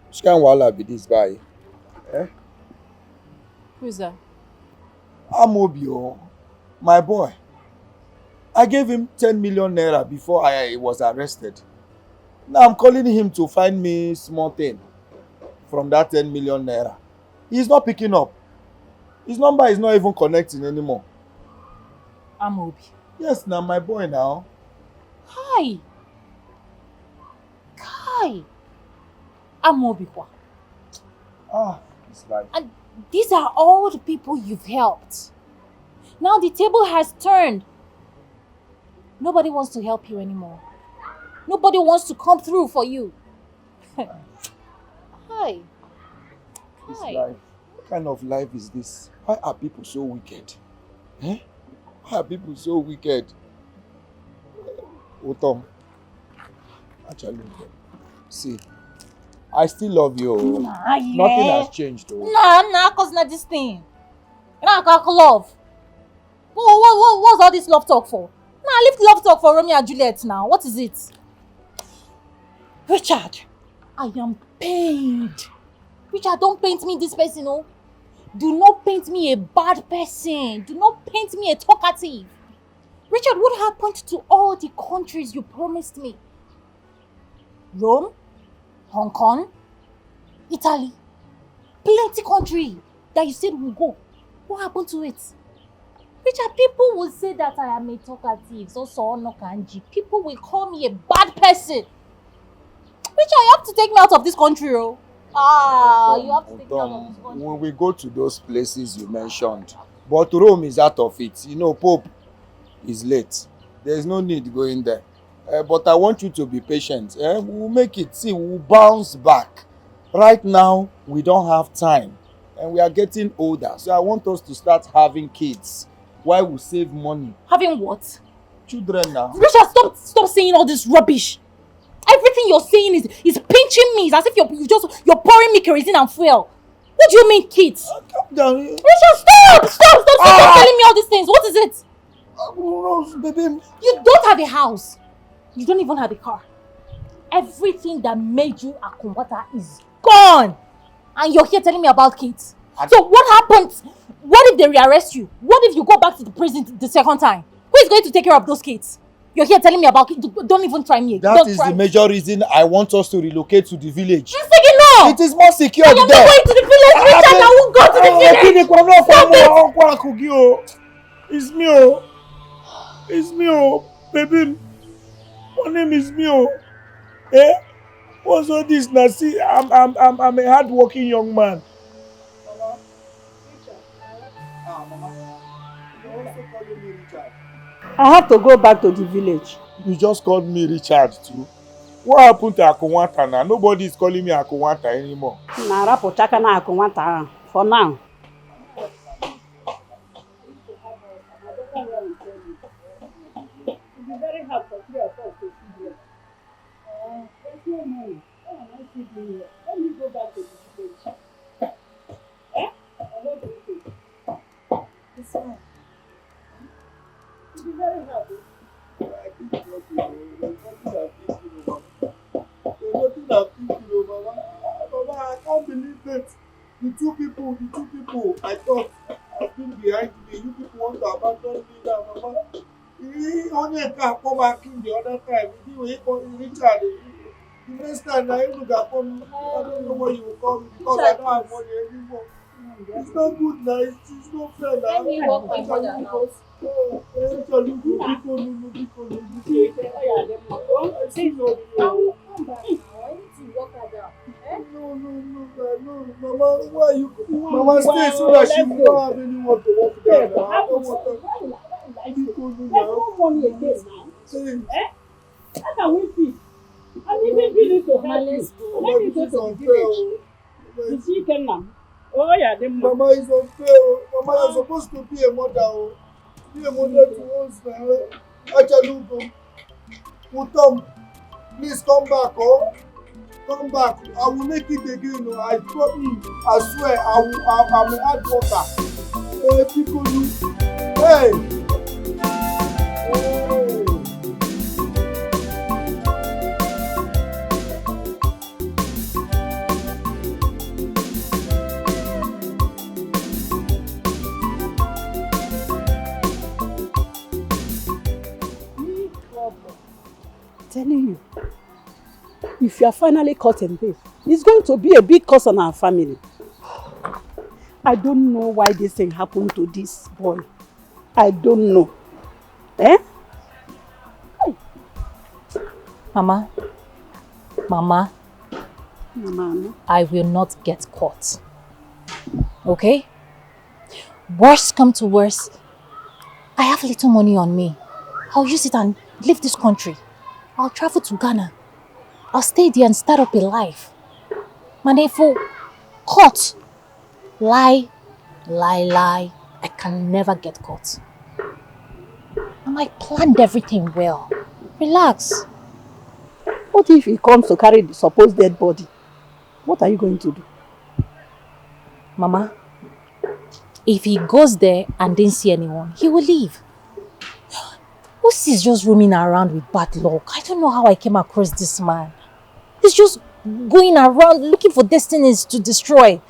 [SPEAKER 10] Which kind of wahala be this guy?
[SPEAKER 1] Who is that?
[SPEAKER 10] Amobio, my boy. I gave him 10 million naira before I was arrested. Now I'm calling him to find me small thing from that 10 million naira. He's not picking up. His number is not even connecting anymore.
[SPEAKER 1] Amobi.
[SPEAKER 10] Yes, now my boy now.
[SPEAKER 1] Hi. Amobi.
[SPEAKER 10] It's like...
[SPEAKER 1] And these are all the people you've helped. Now the table has turned. Nobody wants to help you anymore. Nobody wants to come through for you. Hi.
[SPEAKER 10] This life. What kind of life is this? Why are people so wicked? Why are people so wicked? Otom, actually, see, I still love you. Nothing has changed.
[SPEAKER 1] Cause not this thing. I can't love. What's all this love talk for? Leave love talk for Romeo and Juliet now. What is it? Richard, I am pained. Richard, don't paint me this person, no. Do not paint me a bad person. Do not paint me a talkative. Richard, what happened to all the countries you promised me? Rome, Hong Kong, Italy, plenty country that you said we'll go. What happened to it? Richard, people will say that I am a talkative, so no kanji. People will call me a bad person. Richard, you have to take me out of this country, oh. You have to take me out of this country.
[SPEAKER 10] When we go to those places you mentioned, but Rome is out of it. You know, Pope is late. There is no need going there. But I want you to be patient. We'll make it. See, we'll bounce back. Right now, we don't have time. And we are getting older. So I want us to start having kids. While we save money.
[SPEAKER 1] Having what?
[SPEAKER 10] Children now.
[SPEAKER 1] Richard, stop saying all this rubbish. Everything you're saying is pinching me. It's as if you're pouring me kerosene and fuel. What do you mean, kids?
[SPEAKER 10] Calm down.
[SPEAKER 1] Richard, stop telling me all these things. What is it?
[SPEAKER 10] Baby.
[SPEAKER 1] You don't have a house. You don't even have a car. Everything that made you a converter is gone. And you're here telling me about kids. So what happens? What if they rearrest you? What if you go back to the prison the second time? Who is going to take care of those kids? You're here telling me about kids. Don't even try me.
[SPEAKER 10] That is the major reason I want us to relocate to the village.
[SPEAKER 1] You're saying no!
[SPEAKER 10] It is more secure
[SPEAKER 1] I am
[SPEAKER 10] there.
[SPEAKER 1] not going to the village, Richard. I won't go to the village. Stop it!
[SPEAKER 10] It's me, oh. It's me, oh. Baby, my name is me, oh. Eh? What's all this now? See, I'm a hard-working young man. Mama. Richard. Mama. You're also calling me Richard.
[SPEAKER 11] I have to go back to the village.
[SPEAKER 10] You just called me Richard too. What happened to Akunwanta now? Nobody is calling me Akunwanta anymore.
[SPEAKER 11] For now. It's very hard for 3 of us to see here. There's no money. What am I still doing here? Let me go back to the village. Eh? Or what do you think? It's fine. It's very hard.
[SPEAKER 10] There's nothing I'm thinking of, Mama. Mama, I can't believe that. The two people I thought have been behind me. You people want to abandon me now, Mama. He only can come back in the other time. He called Richard. The next time I look at him, I don't know what you will call me because I don't have money anymore. It's not good now. It's not fair now.
[SPEAKER 1] Let me walk my mother now.
[SPEAKER 10] No, Mama, why are you? Mama, stay so that she will not have anyone to walk down. I don't want her.
[SPEAKER 11] There's no money again now. Eh? How can we feed? I'm even willing to help you. Let me go to the village. You see, Kenna. Oh, yeah,
[SPEAKER 10] Mama is unfair. Mama, you're supposed to be a mother. Be a mother to us now. Achalugo. Mutom, please come back, oh. Come back. I will make it again. Oh. I promise. I swear. I'm a hard worker. Hey, people, hey.
[SPEAKER 11] Telling you, if you are finally caught in this, it's going to be a big cost on our family. I don't know why this thing happened to this boy. I don't know. Eh?
[SPEAKER 1] Mama, I will not get caught. Okay? Worst come to worst, I have little money on me. I'll use it and leave this country. I'll travel to Ghana. I'll stay there and start up a life. Manefo, caught. Lie. I can never get caught. And I planned everything well. Relax.
[SPEAKER 11] What if he comes to carry the supposed dead body? What are you going to do?
[SPEAKER 1] Mama, if he goes there and didn't see anyone, he will leave. Is just roaming around with bad luck. I don't know how I came across this man. He's just going around looking for destinies to destroy.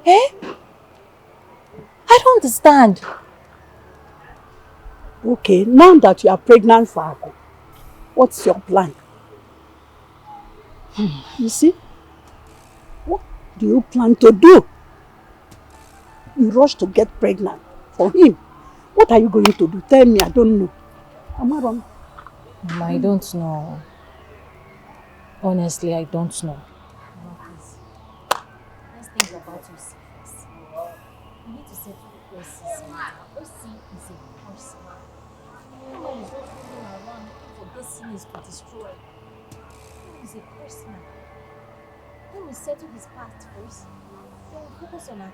[SPEAKER 1] Eh? I don't understand.
[SPEAKER 11] Okay, now that you are pregnant for Aku, what's your plan? You see? What do you plan to do? You rush to get pregnant for him. What are you going to do? Tell me, I don't know. Am I wrong?
[SPEAKER 1] Mama, I don't know. Honestly, I don't know. Please. Let's think about OC first. We need to settle OC's matter. OC is a person. No one is just running around looking for destinies to destroy. He is a person. When we settle his past first, then we'll focus on our...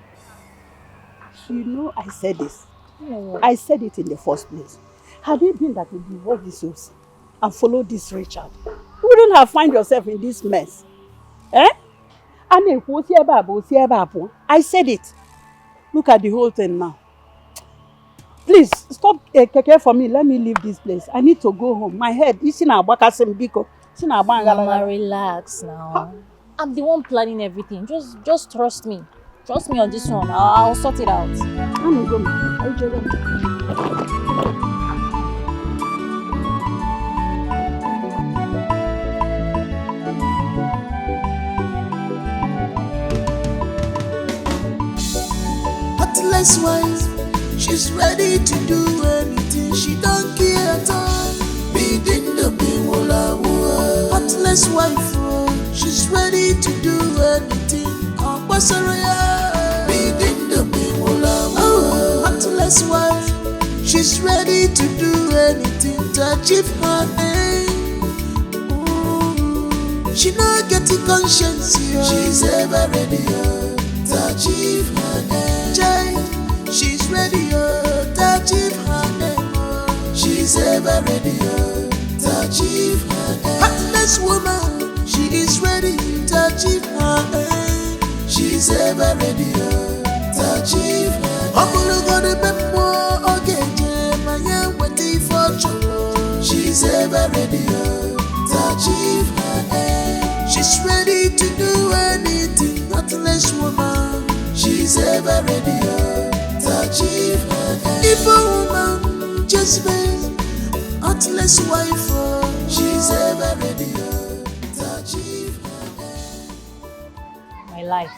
[SPEAKER 11] You know, I said this.
[SPEAKER 1] No.
[SPEAKER 11] I said it in the first place. Had it been that you divorced this OC and followed this Richard, you wouldn't have found yourself in this mess. Eh? I said it. Look at the whole thing now. Please, stop keke for me. Let me leave this place. I need to go home. My head, you see now,
[SPEAKER 1] Mama, relax now. I'm the one planning everything. Just trust me.
[SPEAKER 2] Trust me on this one. I'll sort it out.
[SPEAKER 11] I'm going. I'll do it.
[SPEAKER 6] Heartless wife, she's ready to do anything. She don't care at all. Bidin the biwola wo. Heartless wife, she's ready to do anything. Bidin the biwola wo. Heartless wife, she's ready to do anything to achieve her aim. She not getting conscience, yeah. She's ever ready to achieve her aim. She's ready to achieve her aim. She's ever ready to achieve her aim. Heartless woman, she is ready to achieve her aim. She's ever ready to achieve her aim. She's ever ready to achieve her aim. She's ready to do anything. Heartless woman, she's ever ready to achieve her aim. If a woman just been heartless wife, she's ever ready to achieve her aim.
[SPEAKER 1] My life.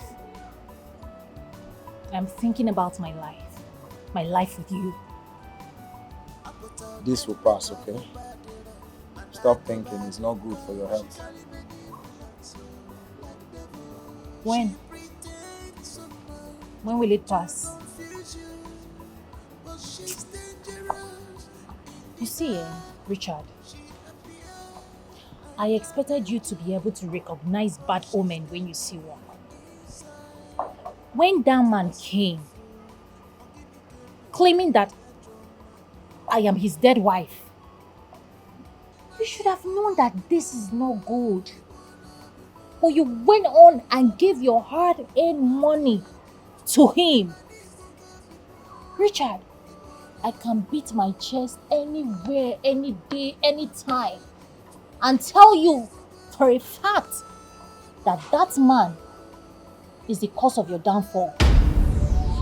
[SPEAKER 1] I'm thinking about my life. My life with you.
[SPEAKER 10] This will pass, okay? Stop thinking, it's not good for your health.
[SPEAKER 1] When? When will it pass? You see, Richard, I expected you to be able to recognize bad omen when you see one. When that man came, claiming that I am his dead wife, you should have known that this is not good. But you went on and gave your hard-earned money to him. Richard, I can beat my chest anywhere, any day, any time, and tell you for a fact that that man is the cause of your downfall.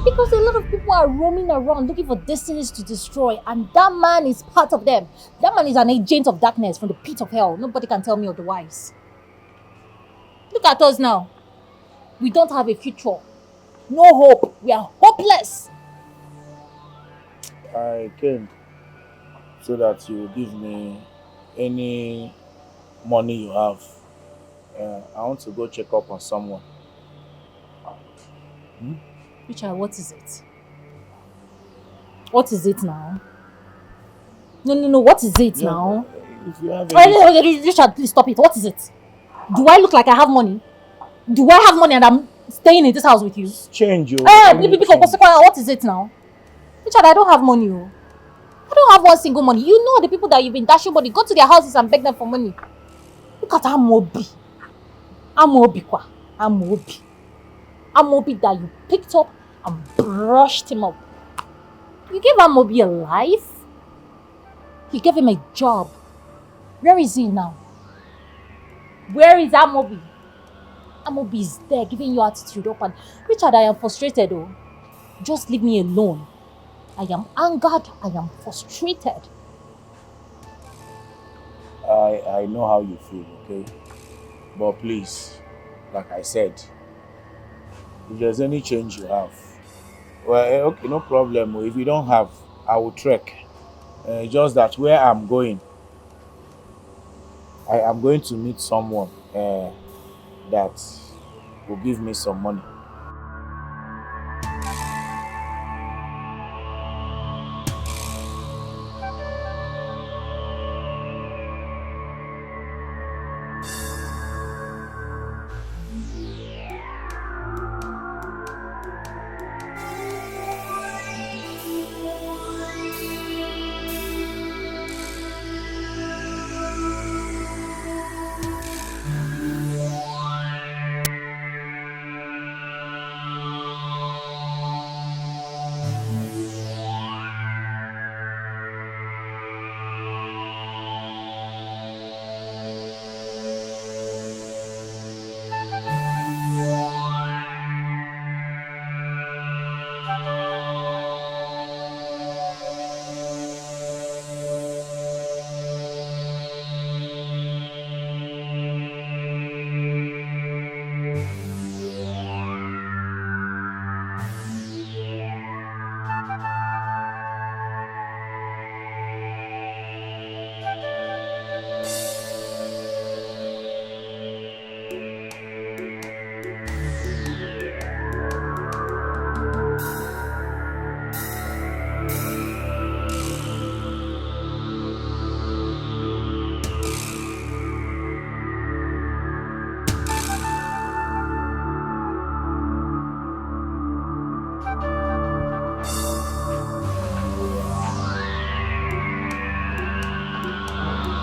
[SPEAKER 1] Because a lot of people are roaming around looking for destinies to destroy, and that man is part of them. That man is an agent of darkness from the pit of hell. Nobody can tell me otherwise. Look at us now. We don't have a future. No hope. We are hopeless.
[SPEAKER 10] I came so that you give me any money you have. I want to go check up on someone.
[SPEAKER 1] Richard, what is it? What is it now? No. What is it now?
[SPEAKER 10] If you have
[SPEAKER 1] Richard, please stop it. What is it? Do I look like I have money? Do I have money and I'm staying in this house with you?
[SPEAKER 10] Change you.
[SPEAKER 1] What is it now? Richard, I don't have money. I don't have one single money. You know the people that you've been dashing money. Go to their houses and beg them for money. Look at Amobi. Amobi that you picked up and brushed him up. You gave Amobi a life. You gave him a job. Where is he now? Where is Amobi? Amobi is there giving you attitude up, and Richard, I am frustrated. Just leave me alone. I am angered. I am frustrated.
[SPEAKER 10] I know how you feel, okay? But please, like I said, if there's any change you have, well, okay, no problem. If you don't have, I will trek. Just that where I'm going, I am going to meet someone that will give me some money.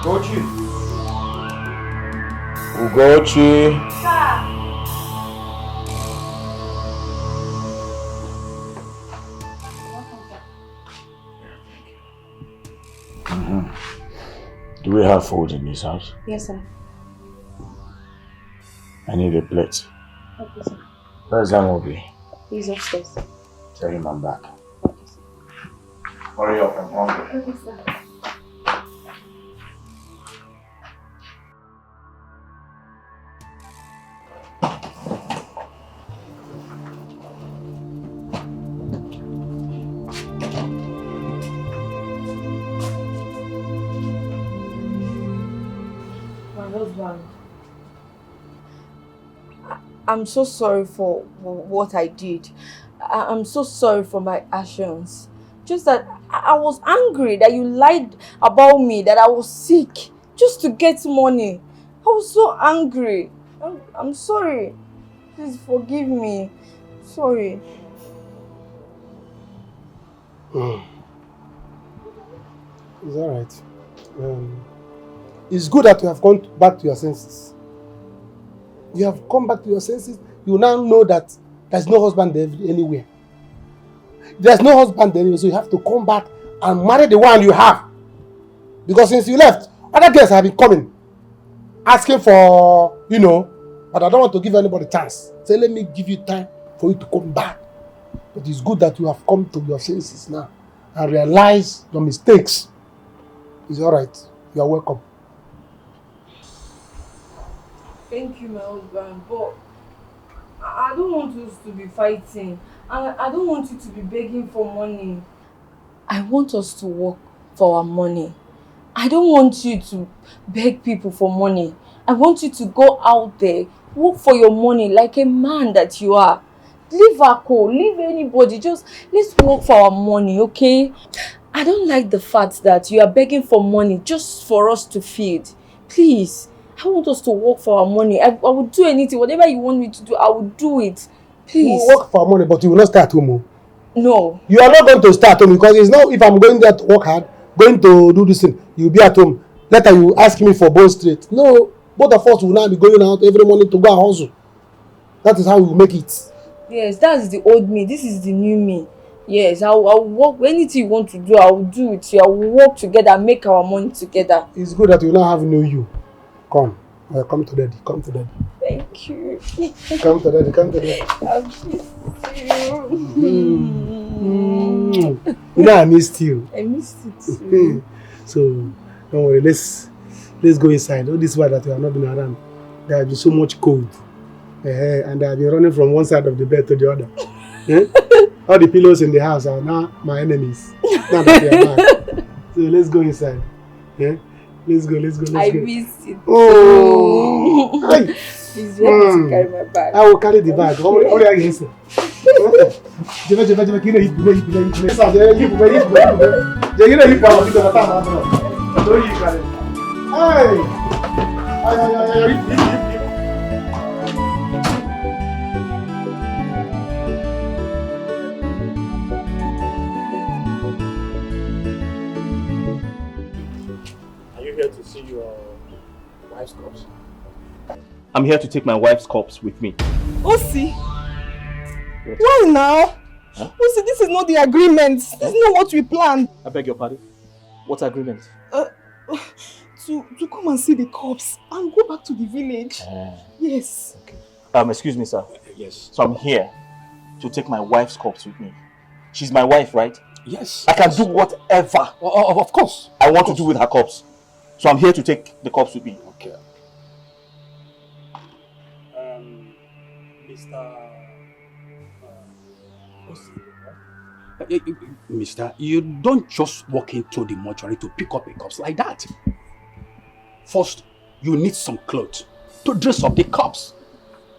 [SPEAKER 3] Ugochi. Ugochi.
[SPEAKER 2] Sir.
[SPEAKER 3] Do we have food in this house?
[SPEAKER 2] Yes, sir.
[SPEAKER 3] I need a plate.
[SPEAKER 2] Okay, sir.
[SPEAKER 3] Where's Amobi?
[SPEAKER 2] He's upstairs.
[SPEAKER 3] Tell him I'm back. Hurry up, I'm hungry.
[SPEAKER 2] Okay, sir.
[SPEAKER 14] I'm so sorry for what I did. I'm so sorry for my actions. Just that I was angry that you lied about me, that I was sick, just to get money. I was so angry. I'm sorry. Please forgive me. Sorry.
[SPEAKER 8] It's alright. It's good that you have come back to your senses. You have come back to your senses. You now know that there's no husband there anywhere. There's no husband there anywhere, so you have to come back and marry the one you have. Because since you left, other girls have been coming, asking for, but I don't want to give anybody a chance. So let me give you time for you to come back. But it's good that you have come to your senses now and realize your mistakes. It's alright. You are welcome.
[SPEAKER 14] Thank you, my husband, but I don't want us to be fighting. I don't want you to be begging for money. I want us to work for our money. I don't want you to beg people for money. I want you to go out there, work for your money like a man that you are. Leave Ako, leave anybody, just let's work for our money, okay? I don't like the fact that you are begging for money just for us to feed. Please. I want us to work for our money. I will do anything. Whatever you want me to do, I will do it. Please.
[SPEAKER 8] You will work for our money, but you will not stay at home.
[SPEAKER 14] No.
[SPEAKER 8] You are not going to stay at home because it's not if I'm going there to work hard, going to do this thing, you'll be at home. Later you ask me for bone straight. No. Both of us will now be going out every morning to go and hustle. That is how we will make it.
[SPEAKER 14] Yes, that's the old me. This is the new me. Yes, I'll work. Anything you want to do, I will do it. I will work together and make our money together.
[SPEAKER 8] It's good that you now have no you. Come. Come to daddy. Come to daddy.
[SPEAKER 14] Thank you.
[SPEAKER 8] Come to daddy. Come to daddy.
[SPEAKER 14] I missed you.
[SPEAKER 8] You know I missed you.
[SPEAKER 14] I missed you too.
[SPEAKER 8] So don't worry. Let's go inside. All this while that we have not been around, there has been so much cold, and I have been running from one side of the bed to the other. All the pillows in the house are now my enemies. Now that we are back. So let's go inside. Let's go.
[SPEAKER 14] I miss it.
[SPEAKER 8] Oh! Hey.
[SPEAKER 14] Please help me to carry my bag.
[SPEAKER 8] I will carry the bag. Hurry against it.
[SPEAKER 7] Here to see your wife's corpse. I'm here to take my wife's corpse with me.
[SPEAKER 5] Osi, why now?
[SPEAKER 7] Huh?
[SPEAKER 5] Osi, this is not the agreement. This is not what we planned.
[SPEAKER 7] I beg your pardon. What agreement?
[SPEAKER 5] To come and see the corpse and go back to the village. Yes.
[SPEAKER 7] Okay. Excuse me, sir.
[SPEAKER 4] Yes.
[SPEAKER 7] So I'm here to take my wife's corpse with me. She's my wife, right?
[SPEAKER 4] Yes.
[SPEAKER 7] I can do whatever.
[SPEAKER 4] Of course.
[SPEAKER 7] I want to do with her corpse. So I'm here to take the corpse with me.
[SPEAKER 4] Okay. Mister, you don't just walk into the mortuary to pick up a corpse like that. First, you need some clothes to dress up the corpse.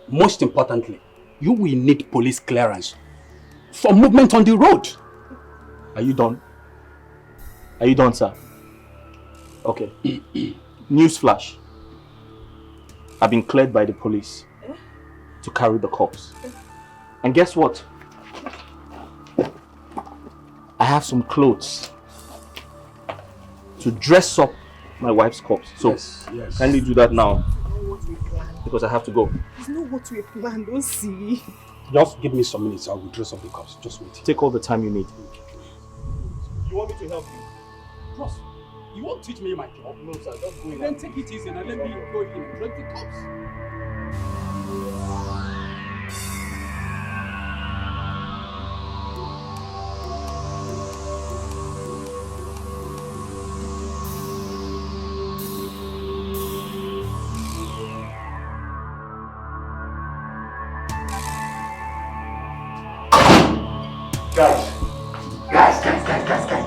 [SPEAKER 4] Most importantly, you will need police clearance for movement on the road.
[SPEAKER 7] Are you done? Are you done, sir? Okay. Newsflash. I've been cleared by the police to carry the corpse. And guess what? I have some clothes to dress up my wife's corpse. So
[SPEAKER 4] yes.
[SPEAKER 7] kindly do that now. Because I have to go.
[SPEAKER 12] It's not what we planned, don't see.
[SPEAKER 4] Just give me some minutes, I will dress up the cups. Just wait.
[SPEAKER 7] Take all the time you need.
[SPEAKER 4] You want me to help you? Bros, you won't teach me my job. No, sir, just go in. Then take it easy and let me go in and drink the cups.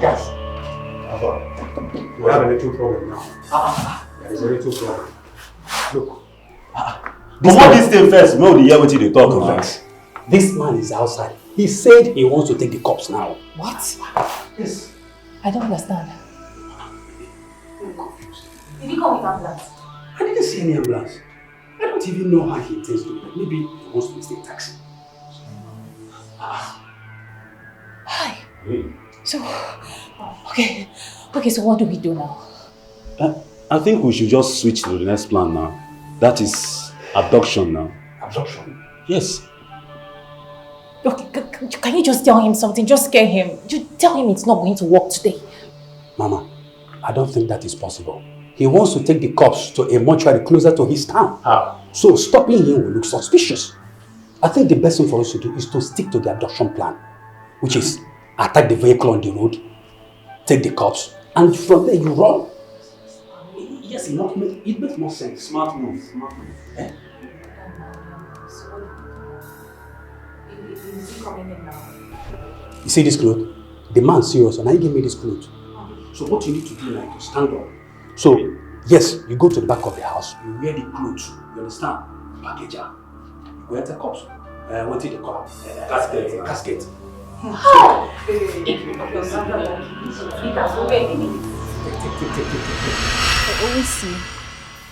[SPEAKER 10] Guys. We have a little problem now. There is a little problem. Look.
[SPEAKER 4] But what this thing first, no, the hear what they talk about. This man is outside. He said he wants to take the cups now.
[SPEAKER 1] What?
[SPEAKER 10] Yes.
[SPEAKER 1] I don't understand. Did he come with ambulance?
[SPEAKER 4] I didn't see any ambulance. I don't even know how he intends to do it. Maybe he wants to take taxi.
[SPEAKER 1] Hi. So, okay, so what do we do now?
[SPEAKER 4] I think we should just switch to the next plan now. That is abduction now.
[SPEAKER 10] Abduction?
[SPEAKER 4] Yes.
[SPEAKER 1] Okay, can you just tell him something? Just scare him. Just tell him it's not going to work today.
[SPEAKER 4] Mama, I don't think that is possible. He wants to take the cops to a mortuary closer to his town. So stopping him will look suspicious. I think the best thing for us to do is to stick to the abduction plan, which is attack the vehicle on the road, take the cops, and from there you run. Yes, it makes more sense. Smart move. Eh?
[SPEAKER 1] Is he coming in now?
[SPEAKER 4] You see this cloth? The man serious, and I give me this cloth. So what you need to do now is to stand up. So, yes, you go to the back of the house, you wear the clothes, you understand? Package her. You go enter cops. What did they call it? Casket.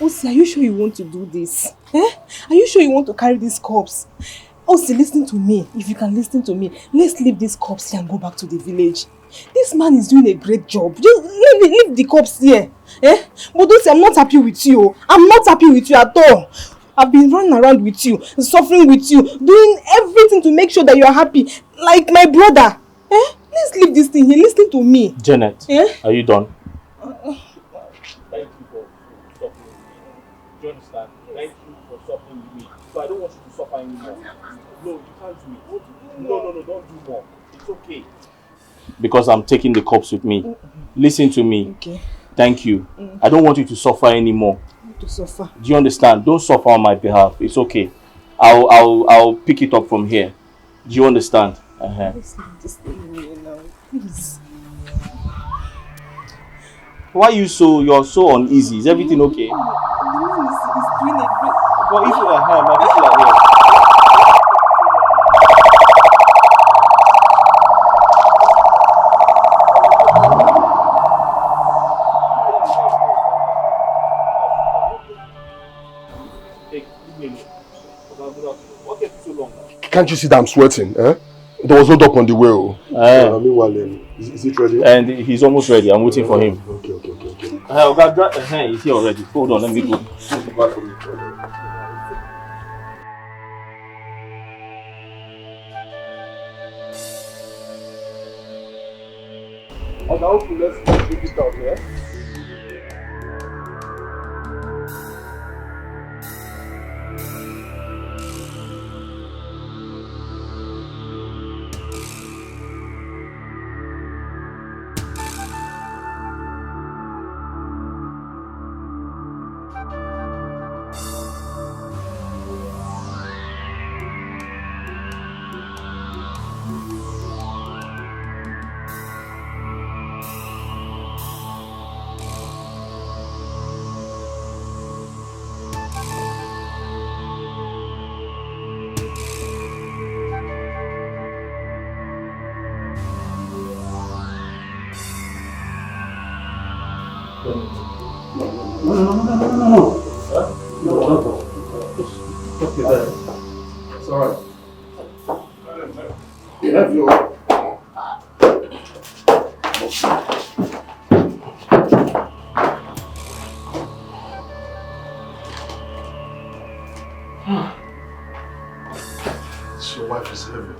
[SPEAKER 12] Osi, are you sure you want to do this? Are you sure you want to carry these cups? Osi, listen to me. If you can listen to me, let's leave these cups here and go back to the village. This man is doing a great job. Just leave the cups here. But Osi, I'm not happy with you. I'm not happy with you at all. I've been running around with you, suffering with you, doing everything to make sure that you are happy, like my brother. Let's leave this thing here. Listen to me.
[SPEAKER 7] Janet, are you done?
[SPEAKER 9] Thank you for stopping with me. Do you understand? Thank you for stopping with me. So I don't want you to suffer anymore. No, you can't do it. No, don't do more. It's okay.
[SPEAKER 7] Because I'm taking the cops with me. Listen to me.
[SPEAKER 12] Okay.
[SPEAKER 7] Thank you. I don't want you to suffer anymore.
[SPEAKER 12] To suffer.
[SPEAKER 7] Do you understand? Don't suffer on my behalf. It's okay. I'll pick it up from here. Do you understand?
[SPEAKER 12] Let's leave this thing here now, please.
[SPEAKER 7] Why are you're so uneasy? Is everything okay?
[SPEAKER 12] The man is doing a great.
[SPEAKER 7] Well, if you are here, my people are here.
[SPEAKER 10] Can't you see that I'm sweating? There was no up on the way. Meanwhile, is it ready?
[SPEAKER 7] And he's almost ready. I'm waiting for him.
[SPEAKER 10] Okay.
[SPEAKER 7] He's here already. Hold on, let me go.
[SPEAKER 10] Let's take it out here.
[SPEAKER 4] No.
[SPEAKER 10] It's alright. Have your... Your wife is heavy.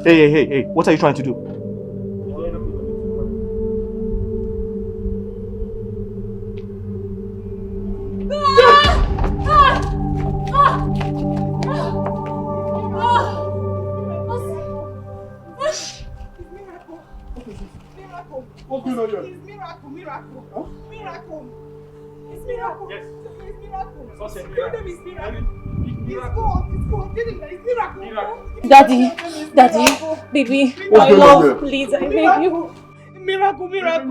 [SPEAKER 7] Hey, what are you trying to do?
[SPEAKER 10] What's going on here?
[SPEAKER 5] It's miracle. Huh? Miracle. It's miracle.
[SPEAKER 9] Yes.
[SPEAKER 5] It's miracle.
[SPEAKER 9] What's a
[SPEAKER 5] Tell them it's miracle. It's God. Tell them that it's miracle.
[SPEAKER 2] Daddy, baby,
[SPEAKER 10] What's
[SPEAKER 2] my
[SPEAKER 10] going on
[SPEAKER 2] love,
[SPEAKER 10] here?
[SPEAKER 2] please, I beg you.
[SPEAKER 5] Miracle. Rita,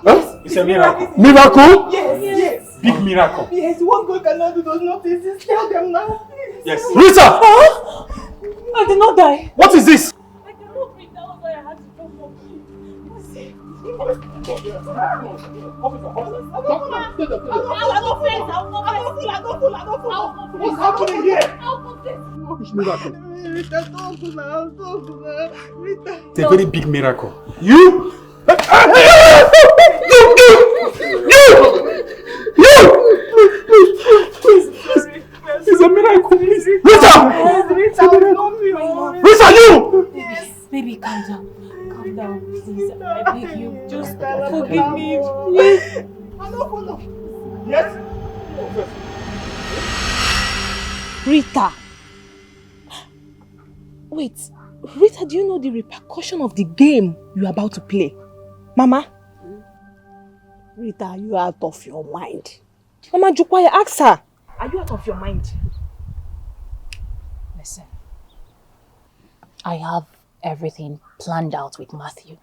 [SPEAKER 10] Huh?
[SPEAKER 9] It's a miracle.
[SPEAKER 10] Miracle?
[SPEAKER 5] Yes.
[SPEAKER 9] Big miracle.
[SPEAKER 5] Yes, what God cannot do does not exist. Tell them now.
[SPEAKER 9] Yes.
[SPEAKER 10] Rita!
[SPEAKER 2] Huh? I did not die.
[SPEAKER 10] What is this?
[SPEAKER 2] I cannot breathe. That was why I had to come home.
[SPEAKER 10] What's happening here? Which miracle?
[SPEAKER 4] It's a very big miracle.
[SPEAKER 10] You?
[SPEAKER 9] It's a miracle.
[SPEAKER 10] Rita, you!
[SPEAKER 2] Yes. Baby, calm down. Calm down, please. I beg you. Just forgive me, please.
[SPEAKER 10] Yes?
[SPEAKER 12] Rita! Wait, Rita, do you know the repercussion of the game you're about to play? Mama?
[SPEAKER 11] Rita, you are out of your mind.
[SPEAKER 12] Mama Jukwaya, ask her. Are you out of your mind?
[SPEAKER 1] Listen, I have everything planned out with Matthew.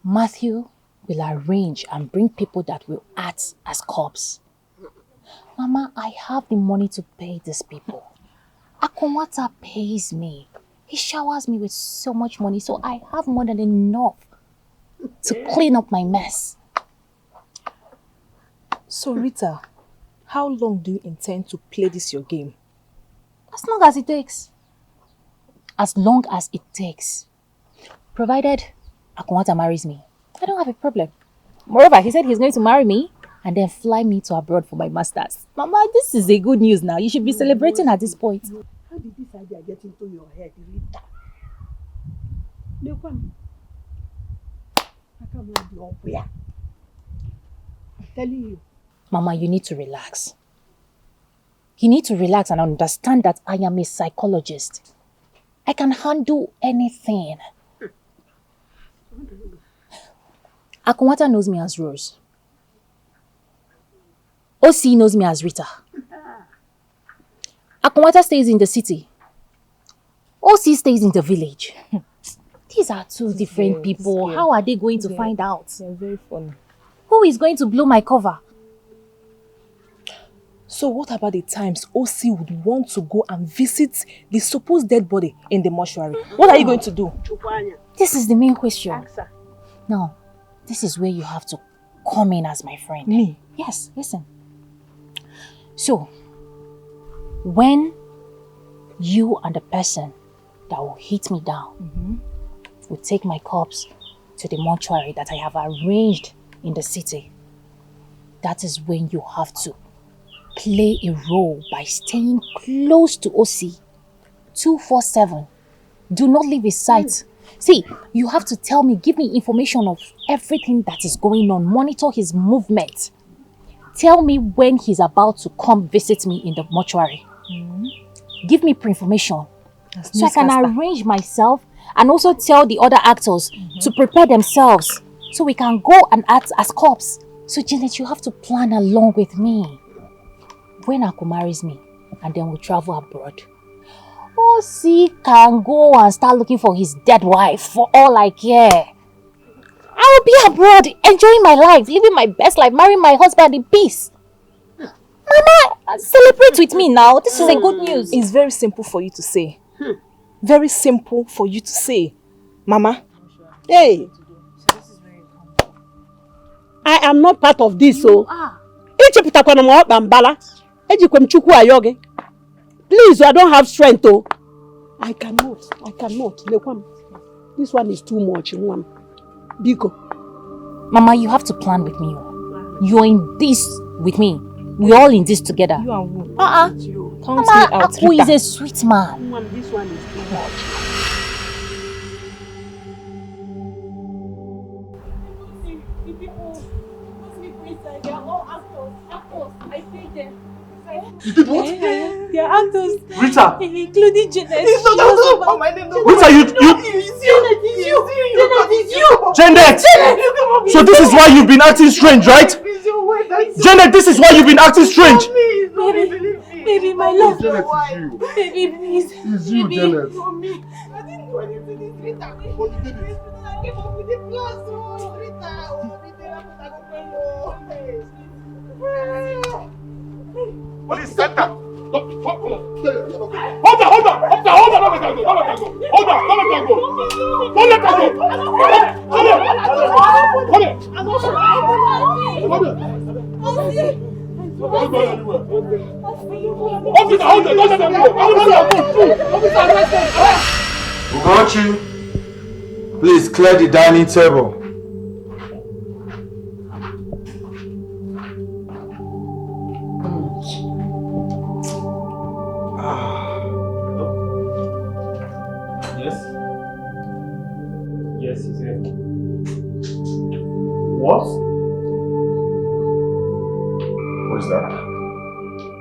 [SPEAKER 1] Matthew will arrange and bring people that will act as cops. Mama, I have the money to pay these people. Akunwata pays me. He showers me with so much money, so I have more than enough to clean up my mess.
[SPEAKER 12] So Rita, how long do you intend to play this your game?
[SPEAKER 1] As long as it takes. As long as it takes. Provided Akunwata marries me, I don't have a problem. Moreover, he said he's going to marry me and then fly me to abroad for my master's. Mama, this is a good news now. You should be celebrating at this point.
[SPEAKER 11] How did this idea get into your head, Rita? I'm telling you.
[SPEAKER 1] Mama, you need to relax. You need to relax and understand that I am a psychologist. I can handle anything. Akunwata knows me as Rose. OC knows me as Rita. Akunwata stays in the city. OC stays in the village. These are two different people. How are they going to find out?
[SPEAKER 12] They're very funny.
[SPEAKER 1] Who is going to blow my cover?
[SPEAKER 12] So what about the times OC would want to go and visit the supposed dead body in the mortuary? What are you going to do?
[SPEAKER 1] This is the main question. Now, this is where you have to come in as my friend.
[SPEAKER 12] Me?
[SPEAKER 1] Yes, listen. So, when you and the person that will hit me down will take my corpse to the mortuary that I have arranged in the city, that is when you have to play a role by staying close to OC 247. Do not leave his sight. See, you have to tell me, give me information of everything that is going on. Monitor his movement. Tell me when he's about to come visit me in the mortuary. Give me information so I can arrange myself and also tell the other actors to prepare themselves so we can go and act as cops. So Janet, you have to plan along with me. When Aku marries me, and then we'll travel abroad. Osi can go and start looking for his dead wife for all I care. I'll be abroad, enjoying my life, living my best life, marrying my husband in peace. Mama, celebrate with me now. This is a good news.
[SPEAKER 12] It's very simple for you to say. Very simple for you to say. Mama.
[SPEAKER 11] Hey. I am not part of this, so. Please, I don't have strength, oh. I cannot. This one is too much. Biko.
[SPEAKER 1] Mama, you have to plan with me. You're in this with me. We're all in this together.
[SPEAKER 12] You are who?
[SPEAKER 1] Mama, Aku is a sweet man.
[SPEAKER 11] This one is too much.
[SPEAKER 12] They are actors.
[SPEAKER 7] Rita!
[SPEAKER 12] Including Janet.
[SPEAKER 5] It's not oh, my name.
[SPEAKER 7] Rita, you...
[SPEAKER 12] Janet, it's you.
[SPEAKER 7] Janet! So this is why you've been acting strange, right? Janet, this is why you've been acting strange.
[SPEAKER 12] Baby, my love.
[SPEAKER 10] Janet, it's you.
[SPEAKER 12] Baby, please.
[SPEAKER 10] It's you, Janet.
[SPEAKER 5] I didn't do anything. It's Rita. But you did it. I came up with the plan, so Rita.
[SPEAKER 10] Police center. Hold on. Don't let her go. Ugochi, please clear the dining table.
[SPEAKER 9] Yes, he's here. What?
[SPEAKER 10] What is that?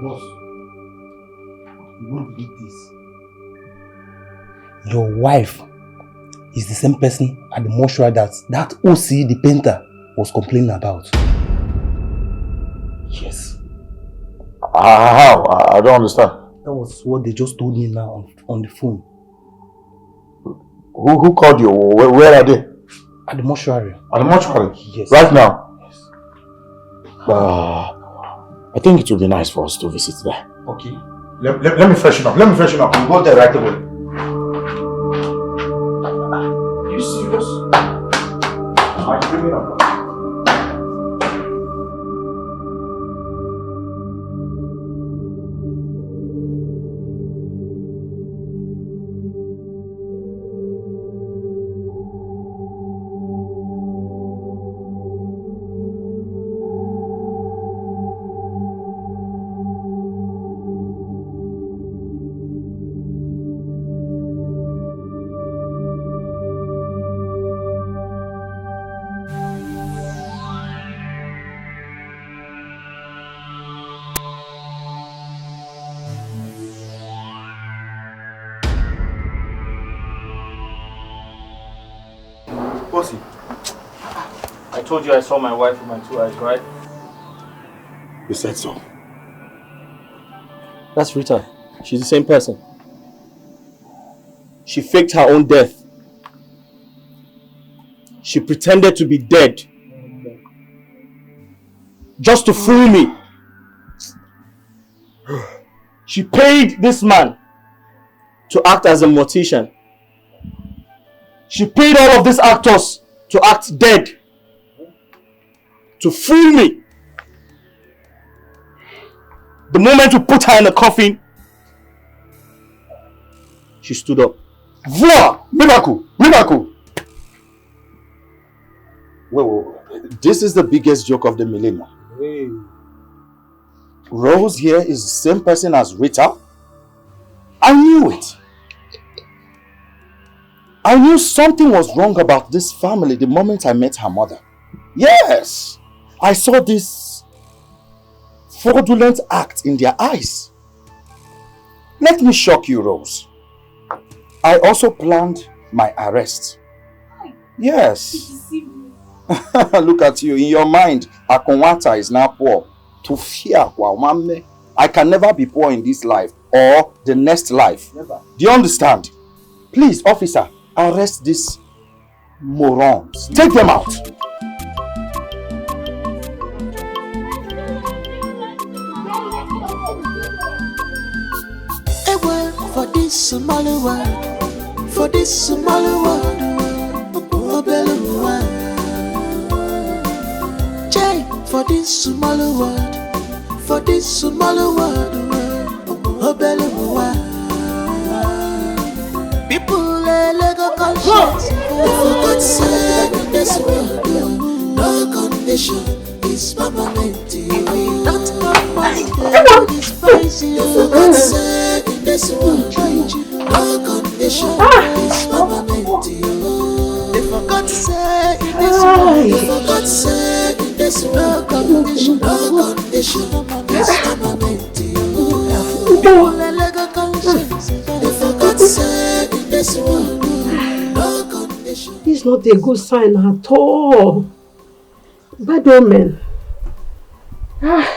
[SPEAKER 16] Boss, you won't believe this. Your wife is the same person at the mortuary that OC, the painter, was complaining about. Yes.
[SPEAKER 10] How? I don't understand.
[SPEAKER 16] That was what they just told me now on the phone.
[SPEAKER 10] Who called you? Where are they?
[SPEAKER 16] At the mortuary.
[SPEAKER 10] At the mortuary?
[SPEAKER 16] Yes.
[SPEAKER 10] Right now?
[SPEAKER 16] Yes.
[SPEAKER 3] I think it would be nice for us to visit there.
[SPEAKER 10] Okay. Let me freshen up. We'll go there right away. Are you serious? Are you bringing up?
[SPEAKER 7] Bossy, I told you I saw my wife with my 2 eyes, right?
[SPEAKER 10] You said so.
[SPEAKER 7] That's Rita. She's the same person. She faked her own death. She pretended to be dead. Just to fool me. She paid this man to act as a mortician. She paid all of these actors to act dead. To fool me. The moment we put her in the coffin, she stood up.
[SPEAKER 10] Voila! Miracle! Wait. This is the biggest joke of the millennium.
[SPEAKER 16] Hey.
[SPEAKER 10] Rose here is the same person as Rita? I knew it. I knew something was wrong about this family the moment I met her mother. Yes! I saw this fraudulent act in their eyes. Let me shock you, Rose. I also planned my arrest. Yes.
[SPEAKER 3] Look at you. In your mind, Akonwata is now poor. To fear, I can never be poor in this life or the next life. Never. Do you understand? Please, officer, arrest these morons. Take them out.
[SPEAKER 6] For this Somali world, for this Somali world, Jay, for this Somali world, for this Somali world, people let go conscience. For God's sake, in this world, no condition is permanent. Not money, this price. For God's sake, in this world, no condition is permanent. For God's sake, in this world, for God's sake, in this world, no condition is permanent. People let go conscience. For God's sake, in this world, no condition.
[SPEAKER 11] It's not a good sign at all. Bad omen.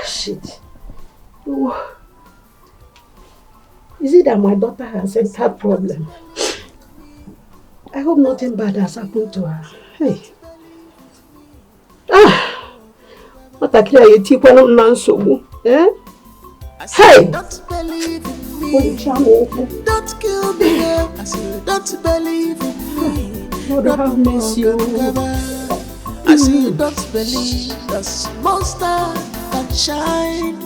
[SPEAKER 11] Shit. Oh. Is it that my daughter has a heart problem? I hope nothing bad has happened to her. Hey. What a clear you take one of Nanso. Eh? Hey!
[SPEAKER 6] Don't believe in me. Don't kill me. I say, don't believe in me.
[SPEAKER 11] Lord, have mercy.
[SPEAKER 6] I say, don't believe the small star can shine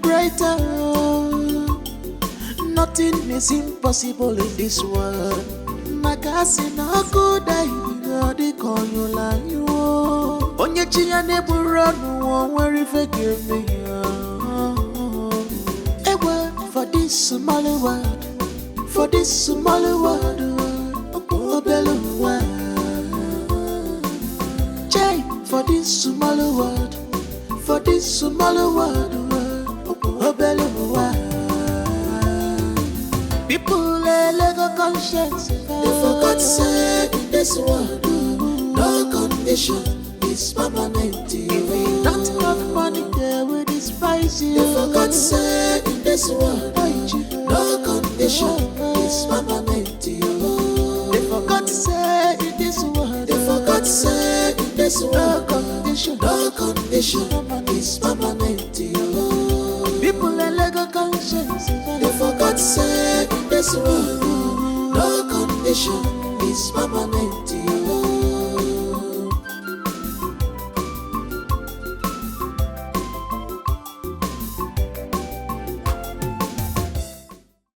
[SPEAKER 6] brighter. Nothing is impossible in this world. Makasi na good I be call you like you. Onye chiya ne buranu won worry forgive me. For this Somali world, for this Somali world, Jay, for this Somali world, for this Somali world, people let go conscience. For God's sake, in this world, no condition is permanent. If we don't have money, they will despise you. For God's sake, in this world, no condition is permanent. For God's sake, in this world, for God's sake, in this world, no condition is permanent. People let go conscience. For God's sake, in this world, no condition is permanent.